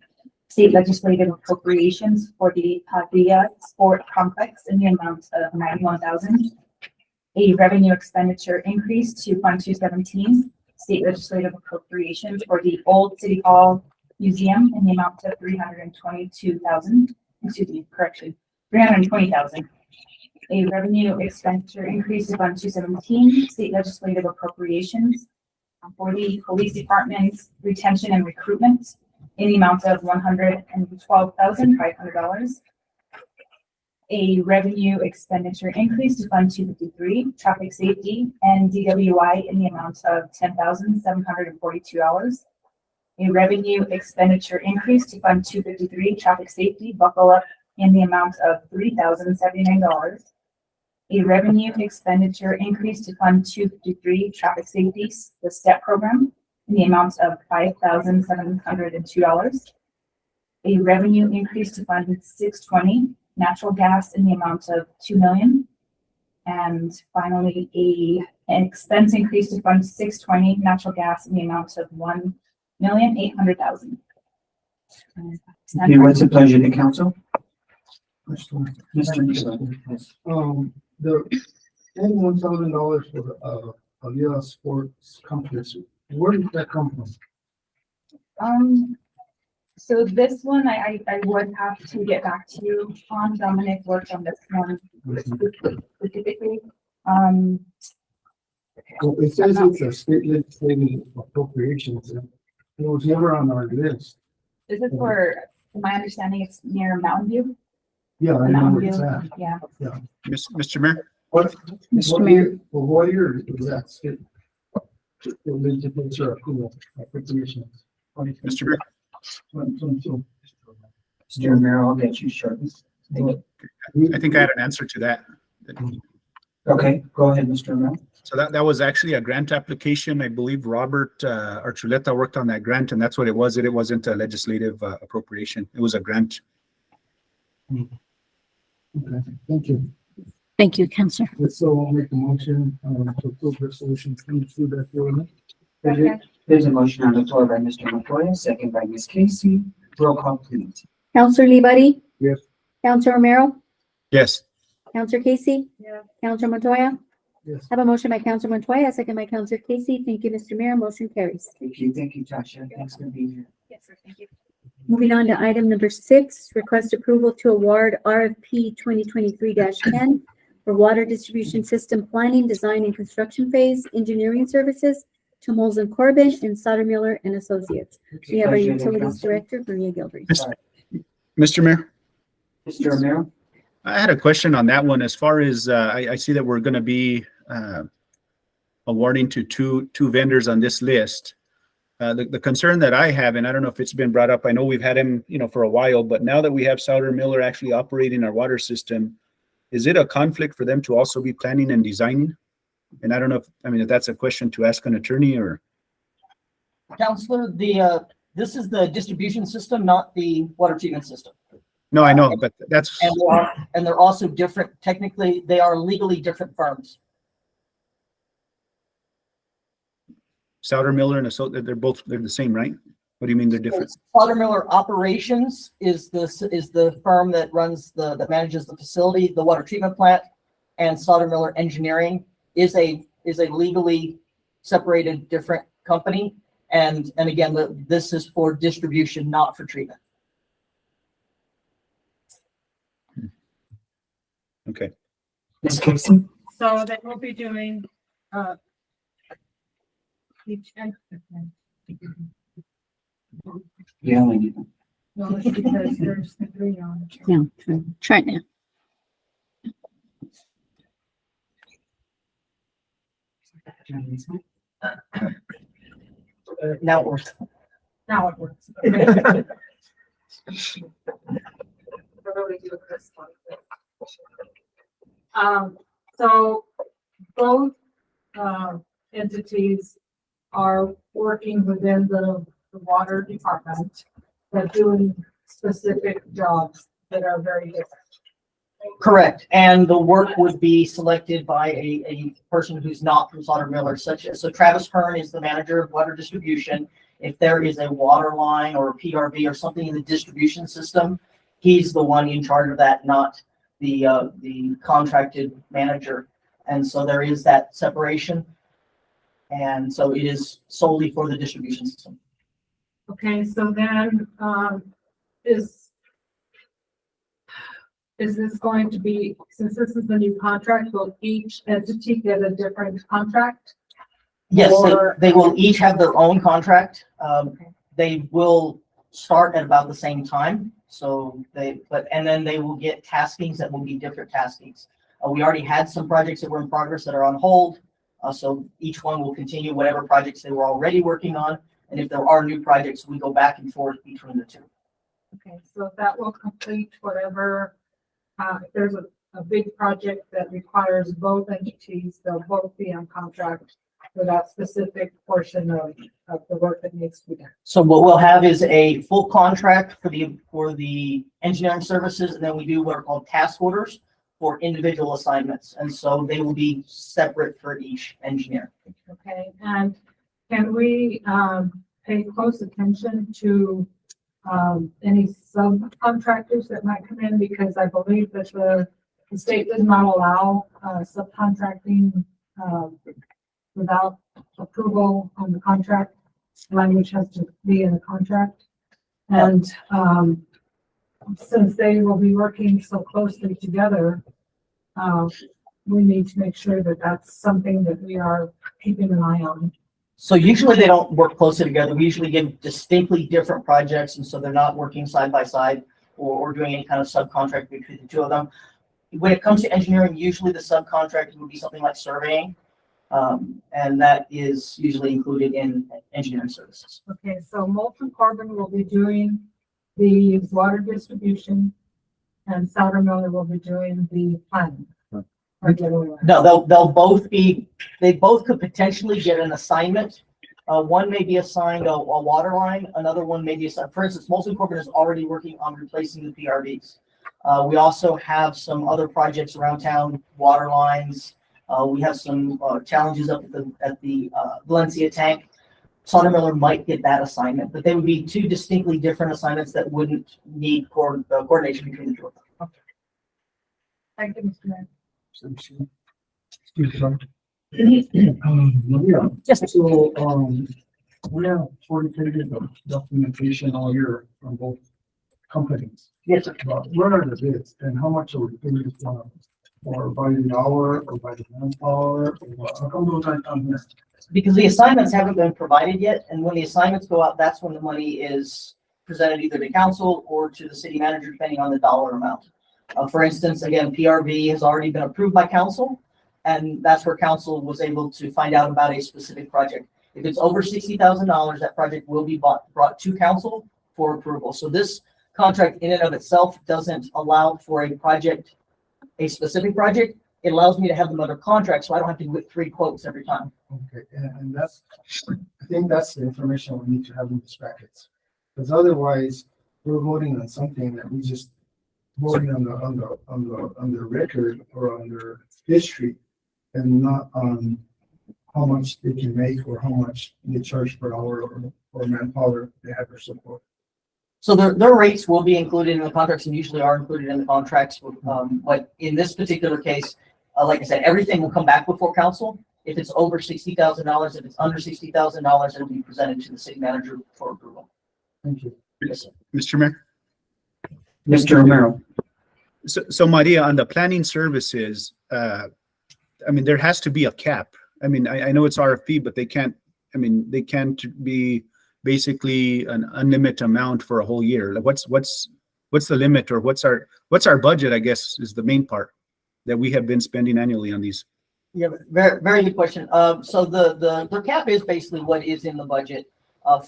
state legislative appropriations for the Padilla Sport Complex in the amount of 91,000, a revenue expenditure increase to fund 217, state legislative appropriations for the Old City Hall Museum in the amount of 320,000, 320,000. A revenue expenditure increase to fund 217, state legislative appropriations for the police department's retention and recruitment in the amount of $112,500. A revenue expenditure increase to fund 253, traffic safety and DWI in the amount of $10,742. A revenue expenditure increase to fund 253, traffic safety, buckle up in the amount of $3,079. A revenue expenditure increase to fund 253, traffic safety, the STEP program in the amount of $5,702. A revenue increase to fund 620, natural gas in the amount of $2 million. And finally, an expense increase to fund 620, natural gas in the amount of $1,800,000. Okay, what's the pleasure of the council? Mr. The $1,000 for the Aliyah Sports Complex, where did that come from? So this one, I would have to get back to you on. Dominic worked on this one specifically. Well, it says it's a state legislative appropriations. And it was never on our list. This is for, my understanding, it's near Mountain View. Yeah, I know where it's at. Yeah. Mr. Mayor, Mr. Mayor. For what year is that? Legislature approval, appropriations. Mr. Mayor, 2022. Mr. Romero, I'll get you shortly. I think I had an answer to that. Okay, go ahead, Mr. Romero. So that was actually a grant application. I believe Robert Archuleta worked on that grant, and that's what it was. It wasn't a legislative appropriation. It was a grant. Okay, thank you. Thank you, Counselor. So I'll make a motion, to approve resolution 22-1. Okay. There's a motion on the floor by Mr. Montoya, second by Ms. Casey. Roll call, please. Counselor Libari? Yes. Counselor Romero? Yes. Counselor Casey? Yeah. Counselor Montoya? Yes. I have a motion by Counselor Montoya, second by Counselor Casey. Thank you, Mr. Mayor. Motion carries. Thank you, Tasha. Thanks for being here. Yes, sir, thank you. Moving on to item number 6, request approval to award RFP 2023-10 for water distribution system planning, design, and construction phase engineering services to Moles and Corbin and Sodermiller and Associates. We have our Pleasure, Utilities Counselor. Director, Maria Gilbert. Mr. Mayor, Mr. Romero? I had a question on that one. As far as I see that we're going to be awarding to two vendors on this list. The concern that I have, and I don't know if it's been brought up, I know we've had him, for a while, but now that we have Sodermiller actually operating our water system, is it a conflict for them to also be planning and designing? And I don't know if that's a question to ask an attorney or. Counselor, this is the distribution system, not the water treatment system. No, I know, but that's, And they're also different, technically, they are legally different firms. Sodermiller and they're the same, right? What do you mean they're different? Sodermiller Operations is the firm that that manages the facility, the water treatment plant, and Sodermiller Engineering is a legally separated different company. And again, this is for distribution, not for treatment. Okay. Ms. Casey? So they will be doing, each Yeah, we need them. no, it's because there's 3 on. Yeah, try it now. Now it works. Now it works. So both, entities are working within the water department, but doing specific jobs that are very different. Correct. And the work would be selected by a person who's not from Sodermiller, so Travis Hearn is the manager of water distribution. If there is a water line or a PRV or something in the distribution system, he's the one in charge of that, not the contracted manager. And so there is that separation. And so it is solely for the distribution system. Okay, so then, is this going to be, since this is the new contract, will each entity get a different contract? Yes, Or- they will each have their own contract. They will start at about the same time. So and then they will get taskings that will be different taskings. We already had some projects that were in progress that are on hold. So each one will continue whatever projects they were already working on. And if there are new projects, we go back and forth between the two. Okay, so that will complete whatever, if there's a big project that requires both entities, they'll both be on contract for that specific portion of the work that needs to be done. So what we'll have is a full contract for the engineering services, and then we do what are called task orders for individual assignments. And so they will be separate for each engineer. Okay, and can we pay close attention to any subcontractors that might come in? Because I believe that the state does not allow subcontracting without approval on the contract. Language has to be in the contract. And since they will be working so closely together, we need to make sure that that's something that we are keeping an eye on. So usually they don't work closely together. We usually give distinctly different projects, and so they're not working side by side or doing any kind of subcontract between the two of them. When it comes to engineering, usually the subcontract would be something like surveying. And that is usually included in engineering services. Okay, so Molten Carbon will be doing the water distribution and Southern Miller will be doing the planning. Or the other way around. No, they both could potentially get an assignment. One may be assigned a water line, another one may be assigned, for instance, Molson Corbin is already working on replacing the PRVs. We also have some other projects around town, water lines. We have some challenges up at the Valencia tank. Sawyer Miller might get that assignment, but they would be two distinctly different assignments that wouldn't need coordination between the two of them. Thank you, Mr. Mayor. Yeah, so, we have 40 pages of documentation all year from both companies. Yes, sir. But what are the bids and how much are we paying for them? Or by the hour or by the manpower? Or what? How come those aren't on here? Because the assignments haven't been provided yet, and when the assignments go out, that's when the money is presented either to council or to the city manager, depending on the dollar amount. For instance, again, PRV has already been approved by council, and that's where council was able to find out about a specific project. If it's over $60,000, that project will be brought to council for approval. So this contract in and of itself doesn't allow for a specific project. It allows me to have them under contract, so I don't have to get 3 quotes every time. Okay, and that's, I think that's the information we need to have in these packets. Because otherwise, we're voting on something that we just voting on the record or under history and not on how much they can make or how much they charge per hour or manpower they have or support. So their rates will be included in the contracts and usually are included in the contracts. But in this particular case, like I said, everything will come back before council. If it's over $60,000, if it's under $60,000, it'll be presented to the city manager for approval. Thank you. Yes, sir. Mr. Mayor? Mr. Romero. So Maria, on the planning services, I mean, there has to be a cap. I mean, I know it's RFP, but they can't be basically an unlimited amount for a whole year. Like what's the limit or what's our budget, I guess, is the main part that we have been spending annually on these. Yeah, very, very good question. So the cap is basically what is in the budget.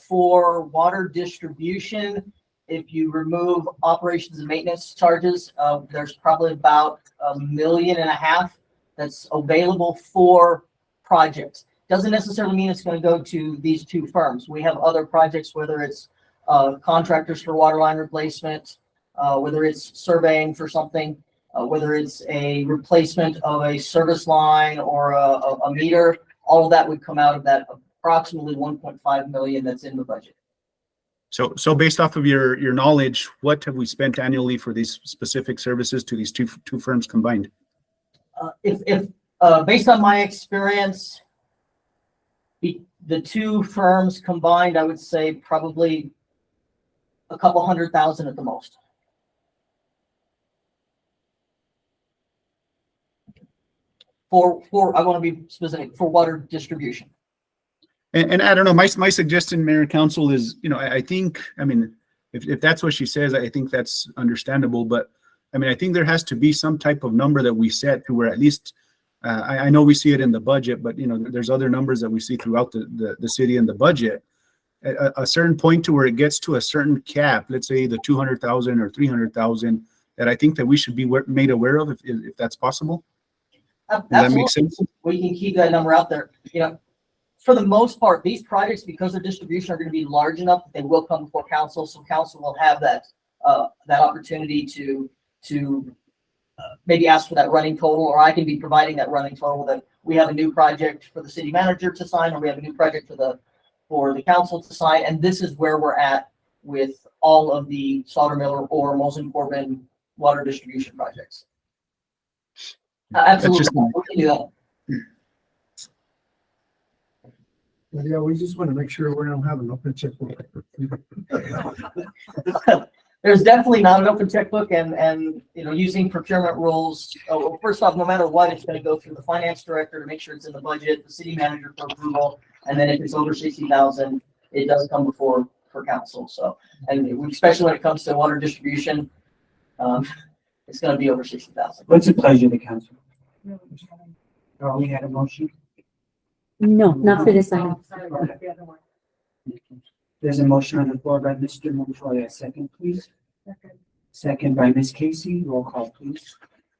For water distribution, if you remove operations and maintenance charges, there's probably about $1.5 million that's available for projects. Doesn't necessarily mean it's going to go to these two firms. We have other projects, whether it's contractors for water line replacement, whether it's surveying for something, whether it's a replacement of a service line or a meter, all of that would come out of that approximately 1.5 million that's in the budget. So based off of your knowledge, what have we spent annually for these specific services to these two firms combined? If based on my experience, the two firms combined, I would say probably a couple $100,000 at the most. For I want to be specific, for water distribution. And I don't know, my suggestion, Mayor and Council, is, I think, I mean, if that's what she says, I think that's understandable. But I mean, I think there has to be some type of number that we set to where at least, I know we see it in the budget, but there's other numbers that we see throughout the city in the budget. At a certain point to where it gets to a certain cap, let's say the 200,000 or 300,000, that I think that we should be made aware of if that's possible. Does that make sense? We can keep that number out there. For the most part, these projects, because their distribution, are going to be large enough that they will come before council. So council will have that opportunity to maybe ask for that running total, or I can be providing that running total that we have a new project for the city manager to sign, or we have a new project for the council to sign. And this is where we're at with all of the Sawyer Miller or Molson Corbin water distribution projects. Absolutely. We can do that. Yeah, we just want to make sure we don't have an open checkbook. There's definitely not an open checkbook, and using procurement rules. First off, no matter what, it's going to go through the finance director to make sure it's in the budget, the city manager for approval, and then if it's over 60,000, it does come before council. So, and especially when it comes to water distribution, It's gonna be over 60,000. What's the pleasure of the council? Oh, we had a motion? No, not for this item. There's a motion on the floor by Mr. Montoya. Second, please. Second by Ms. Casey. Roll call, please.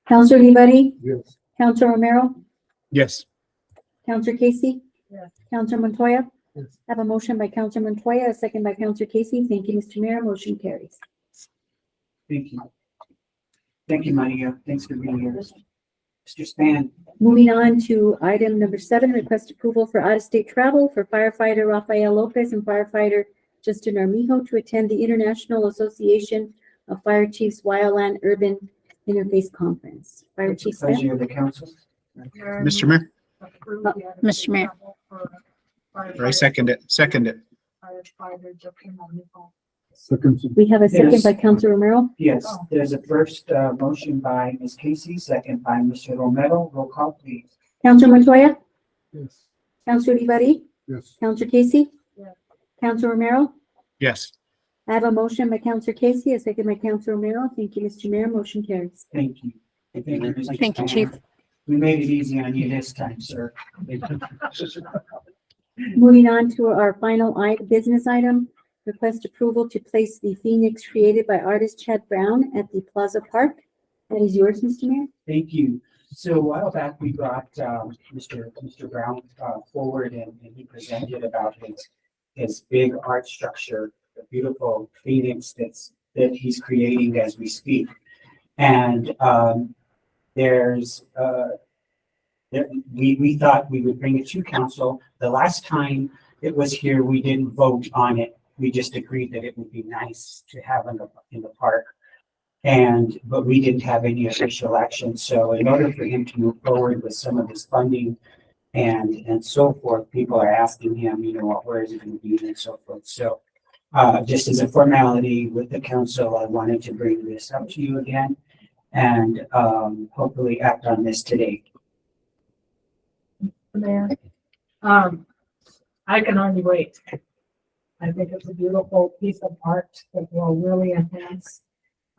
Counselor Olivari? Yes. Counselor Romero? Yes. Counselor Casey? Yes. Counselor Montoya? Yes. I have a motion by Counselor Montoya, a second by Counselor Casey. Thank you, Mr. Mayor. Motion carries. Thank you. Thank you, Maria. Thanks for being here. Mr. Span. Moving on to item number 7, request approval for out-of-state travel for firefighter Rafael Lopez and firefighter Justin Armijo to attend the International Association of Fire Chiefs Wildland Urban Interface Conference. Fire What's the Chief Smith? pleasure of the council? Mr. Mayor, Mr. Mayor. or I second it. Second it. Second. We have a second Yes. by Counselor Romero. Yes, there's a first motion by Ms. Casey, second by Mr. Romero. Roll call, please. Counselor Montoya? Yes. Counselor Olivari? Yes. Counselor Casey? Yes. Counselor Romero? Yes. I have a motion by Counselor Casey, a second by Counselor Romero. Thank you, Mr. Mayor. Motion carries. Thank you. Thank you, Mr. Thank you, Span. Chief. We made it easy on you this time, sir. Moving on to our final business item, request approval to place the Phoenix created by artist Chad Brown at the Plaza Park. That is yours, Mr. Mayor. Thank you. So a while back, we brought Mr. Brown forward and he presented about his big art structure, the beautiful Phoenix that he's creating as we speak. And we thought we would bring it to council. The last time it was here, we didn't vote on it. We just agreed that it would be nice to have in the park. But we didn't have any official action. So in order for him to move forward with some of his funding and so forth, people are asking him, where is it going to be and so forth. So just as a formality with the council, I wanted to bring this up to you again and hopefully act on this today. Mayor. I can hardly wait. I think it's a beautiful piece of art that will really enhance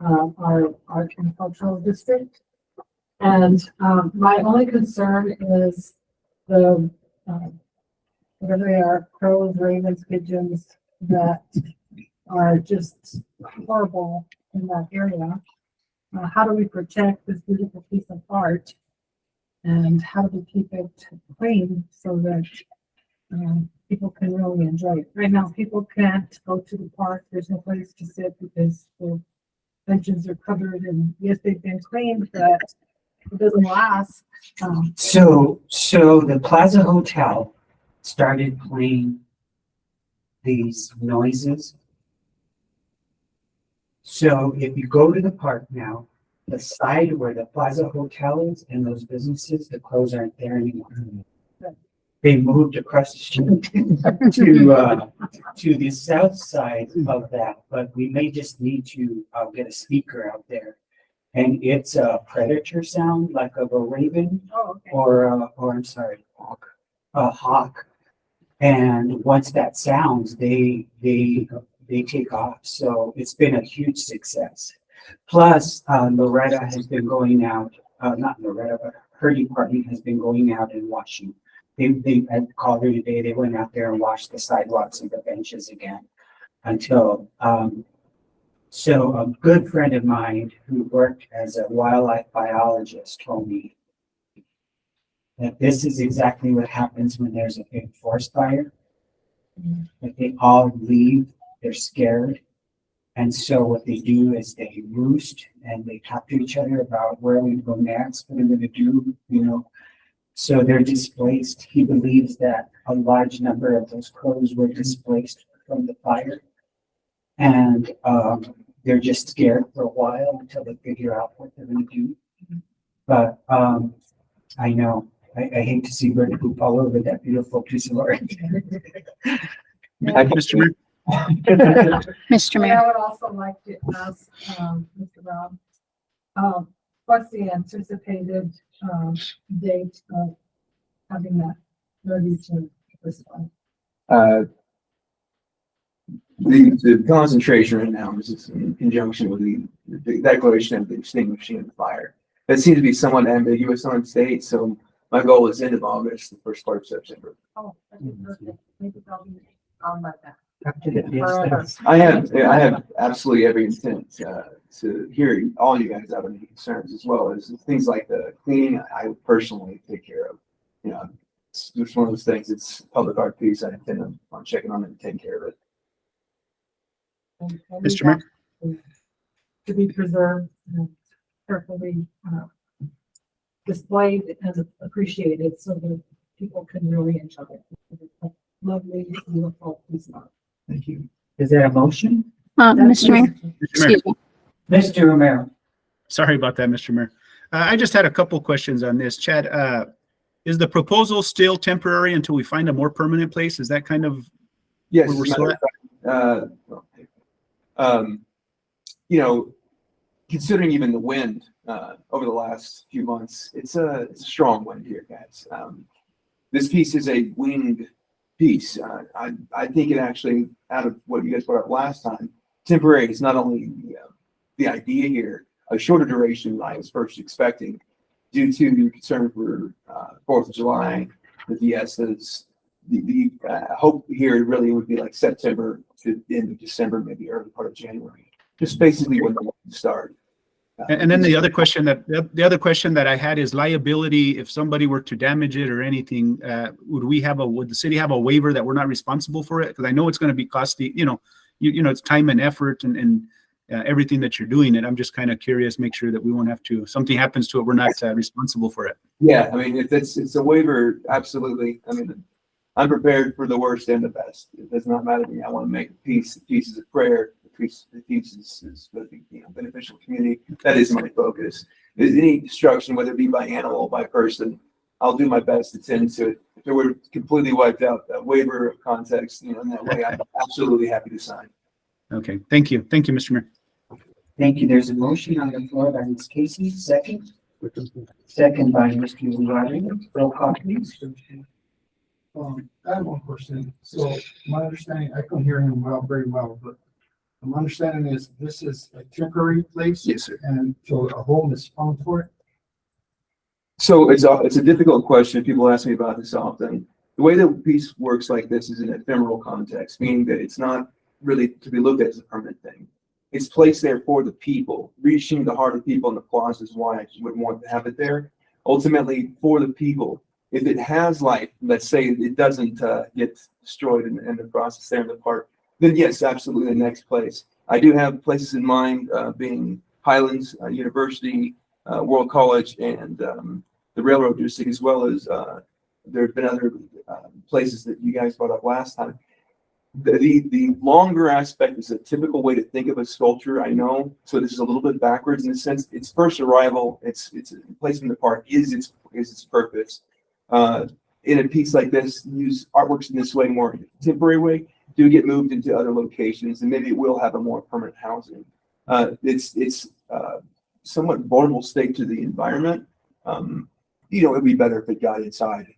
our art and cultural district. And my only concern is the whatever they are, crows, ravens, pigeons that are just horrible in that area. How do we protect this beautiful piece of art? And how do we keep it clean so that people can really enjoy it? Right now, people can't go to the park. There's no place to sit because the benches are covered. And yes, they've been cleaned, but it doesn't last. So the Plaza Hotel started playing these noises. So if you go to the park now, the side where the Plaza Hotel is and those businesses, the clothes aren't there anymore. They moved across the street to the south side of that, but we may just need to get a speaker out there. And it's a predator sound like of a raven or I'm sorry, a hawk. And once that sounds, they take off. So it's been a huge success. Plus, Loretta has been going out, not Loretta, but her department has been going out and washing. They had called her today. They went out there and washed the sidewalks and the benches again until, so a good friend of mine who worked as a wildlife biologist told me that this is exactly what happens when there's a big forest fire. That they all leave, they're scared. And so what they do is they roost and they talk to each other about where we go next, what we're going to do, So they're displaced. He believes that a large number of those crows were displaced from the fire. And they're just scared for a while until they figure out what they're going to do. But I know, I hate to see bird poop all over that beautiful piece of art. Mr. Mayor. Mr. Mayor. I would also like to ask Mr. Brown, what's the anticipated date of having that ready to respond? The concentration right now is in conjunction with the the declaration of the extinguishing of the fire. That seems to be somewhat ambiguous on state, so my goal is end of August, the first part of September. Oh, that'd be perfect. Maybe I'll be on like that. After the distance. I have absolutely every intent to hear all you guys have any concerns, as well as things like the cleaning. I would personally take care of. You know, it's just one of those things. It's public art piece. I intend on checking on it and taking care of it. Mr. Mayor? To be preserved and carefully displayed and appreciated so that people can really enjoy it. It's a lovely, beautiful piece of art. Thank you. Is there a motion? Mr. Mayor, Mr. Mayor, excuse me. Mr. Romero? sorry about that, Mr. Mayor. I just had a couple questions on this. Chad, is the proposal still temporary until we find a more permanent place? Is that kind of Yes, where we're as a matter still of at? fact, you know, considering even the wind over the last few months, it's a strong wind here, guys. This piece is a winged piece. I think it actually, out of what you guys brought up last time, temporary is not only the idea here, a shorter duration than I was first expecting, due to your concern for 4th of July, the Fiestas. The hope here really would be like September to the end of December, maybe early part of January, just basically when the winds start. And then the other question that I had is liability. If somebody were to damage it or anything, would the city have a waiver that we're not responsible for it? Because I know it's going to be costly. You know, it's time and effort and everything that you're doing. And I'm just kind of curious, make sure that we won't have to. Something happens to it, we're not responsible for it. Yeah, I mean, if it's a waiver, absolutely. I mean, I'm prepared for the worst and the best. It does not matter to me. I want to make pieces of prayer. The piece is going to be beneficial to the community. That is my focus. If any destruction, whether it be by animal, by person, I'll do my best to tend to it. If it were completely wiped out, a waiver of context, in that way, I'm absolutely happy to sign. Okay, thank you. Thank you, Mr. Mayor. Thank you. There's a motion on the floor by Ms. Casey, second. Second by Mr. Ujari. Roll call, please. I have one question. So my understanding, I couldn't hear him very well, but my understanding is this is a temporary place. Yes, sir. And so a home is found for it. So it's a difficult question. People ask me about this often. The way the piece works like this is an ephemeral context, meaning that it's not really to be looked at as a permanent thing. It's placed there for the people, reaching the heart of people, and the clause is why I would want to have it there. Ultimately, for the people. If it has life, let's say it doesn't get destroyed in the process there in the park, then yes, absolutely the next place. I do have places in mind, being Highlands University, World College, and the railroad district, as well as there have been other places that you guys brought up last time. The longer aspect is a typical way to think of a sculpture, I know. So this is a little bit backwards in the sense its first arrival, its placement in the park is its purpose. In a piece like this, use artworks in this way, more temporary way, do get moved into other locations, and maybe it will have a more permanent housing. It's somewhat vulnerable state to the environment. It'd be better if it got inside,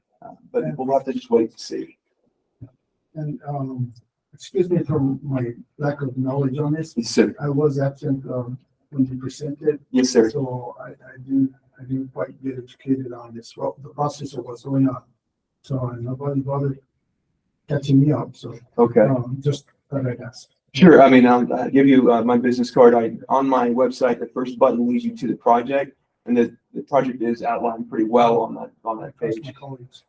but we'll have to just wait to see. And excuse me for my lack of knowledge on this. Yes, sir. I was absent when you presented. Yes, sir. So I didn't quite get educated on this, the process of what's going on. So nobody bothered catching me up. So Okay. just thought I'd ask. Sure. I mean, I'll give you my business card. On my website, the first button leads you to the project, and the project is outlined pretty well on that Ask page. my colleagues.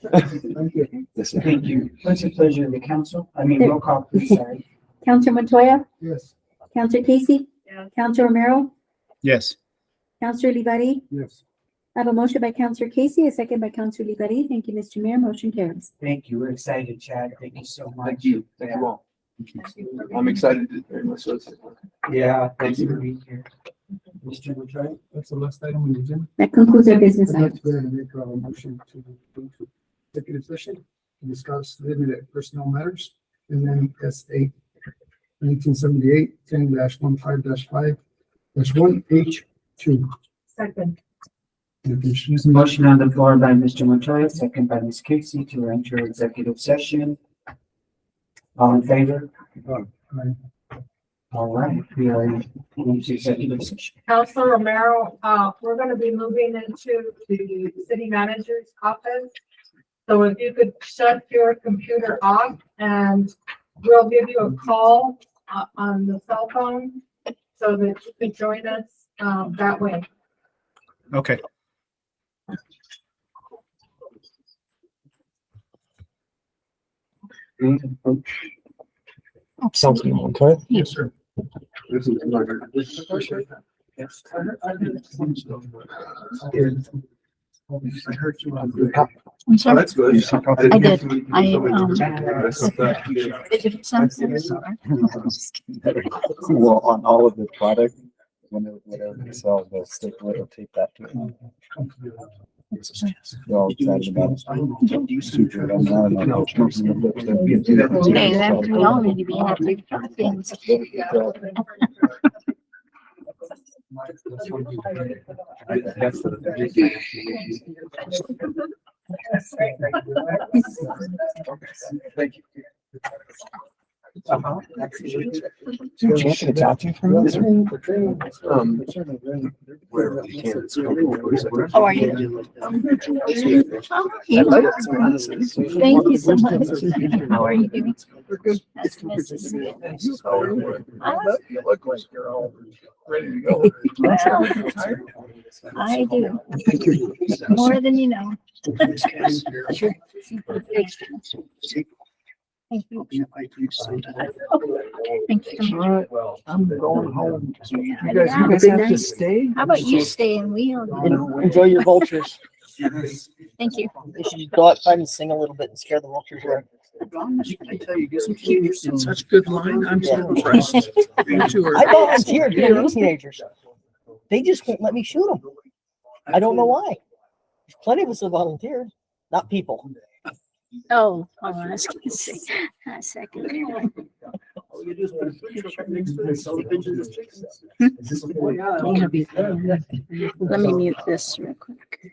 Thank you. Yes, sir. Thank you. What's the pleasure of the council? Roll call, please, sorry. Counselor Montoya, Yes. Counselor Casey, Counselor Romero, Yes. Counselor Olivari. Yes. I have a motion by Counselor Casey, a second by Counselor Olivari. Thank you, Mr. Mayor. Motion carries. Thank you. We're excited, Chad. Thank you so much. Thank you. Thank you all. I'm excited to very much. Yeah, thanks for being here. Mr. Ujari? That's the last item on the agenda. That concludes our business I'd like items. to go ahead and make a motion to go to executive session to discuss limited personnel matters. And then S8 1978 10-15-5-1H2. Second. There's a motion on the floor by Mr. Montoya, second by Ms. Casey to enter executive session. All in favor? Aye. All right, we are into executive session. Councilor Romero, we're gonna be moving into the city manager's office. So if you could shut your computer off and we'll give you a call on the cell phone so that you can join us, that way. Okay. Councilman, okay? Yes, sir. I heard you on the. I'm sorry. That's good. I did. Well, on all of the product, whatever they sell, they'll stick, they'll tape that to it. They're all excited about it. Super, I mean, I don't know. Hey, that's, we all need to be happy about things. Thank you. Chance to talk to you from this room? Wherever you can. How are you? Thank you so much. How are you doing? Nice to meet you. You look like you're all ready to go. I do. More than you know. Sure. Thank you. Thank you. I'm going home. You guys have to stay? How about you stay and we'll. Enjoy your vultures. Thank you. You should go outside and sing a little bit and scare the vultures away. I tell you, get some teenagers in such good line. I'm so impressed. I volunteered to the teenagers. They just wouldn't let me shoot them. I don't know why. Plenty of us have volunteered, not people. Oh, I was gonna say, a second. Let me mute this real quick.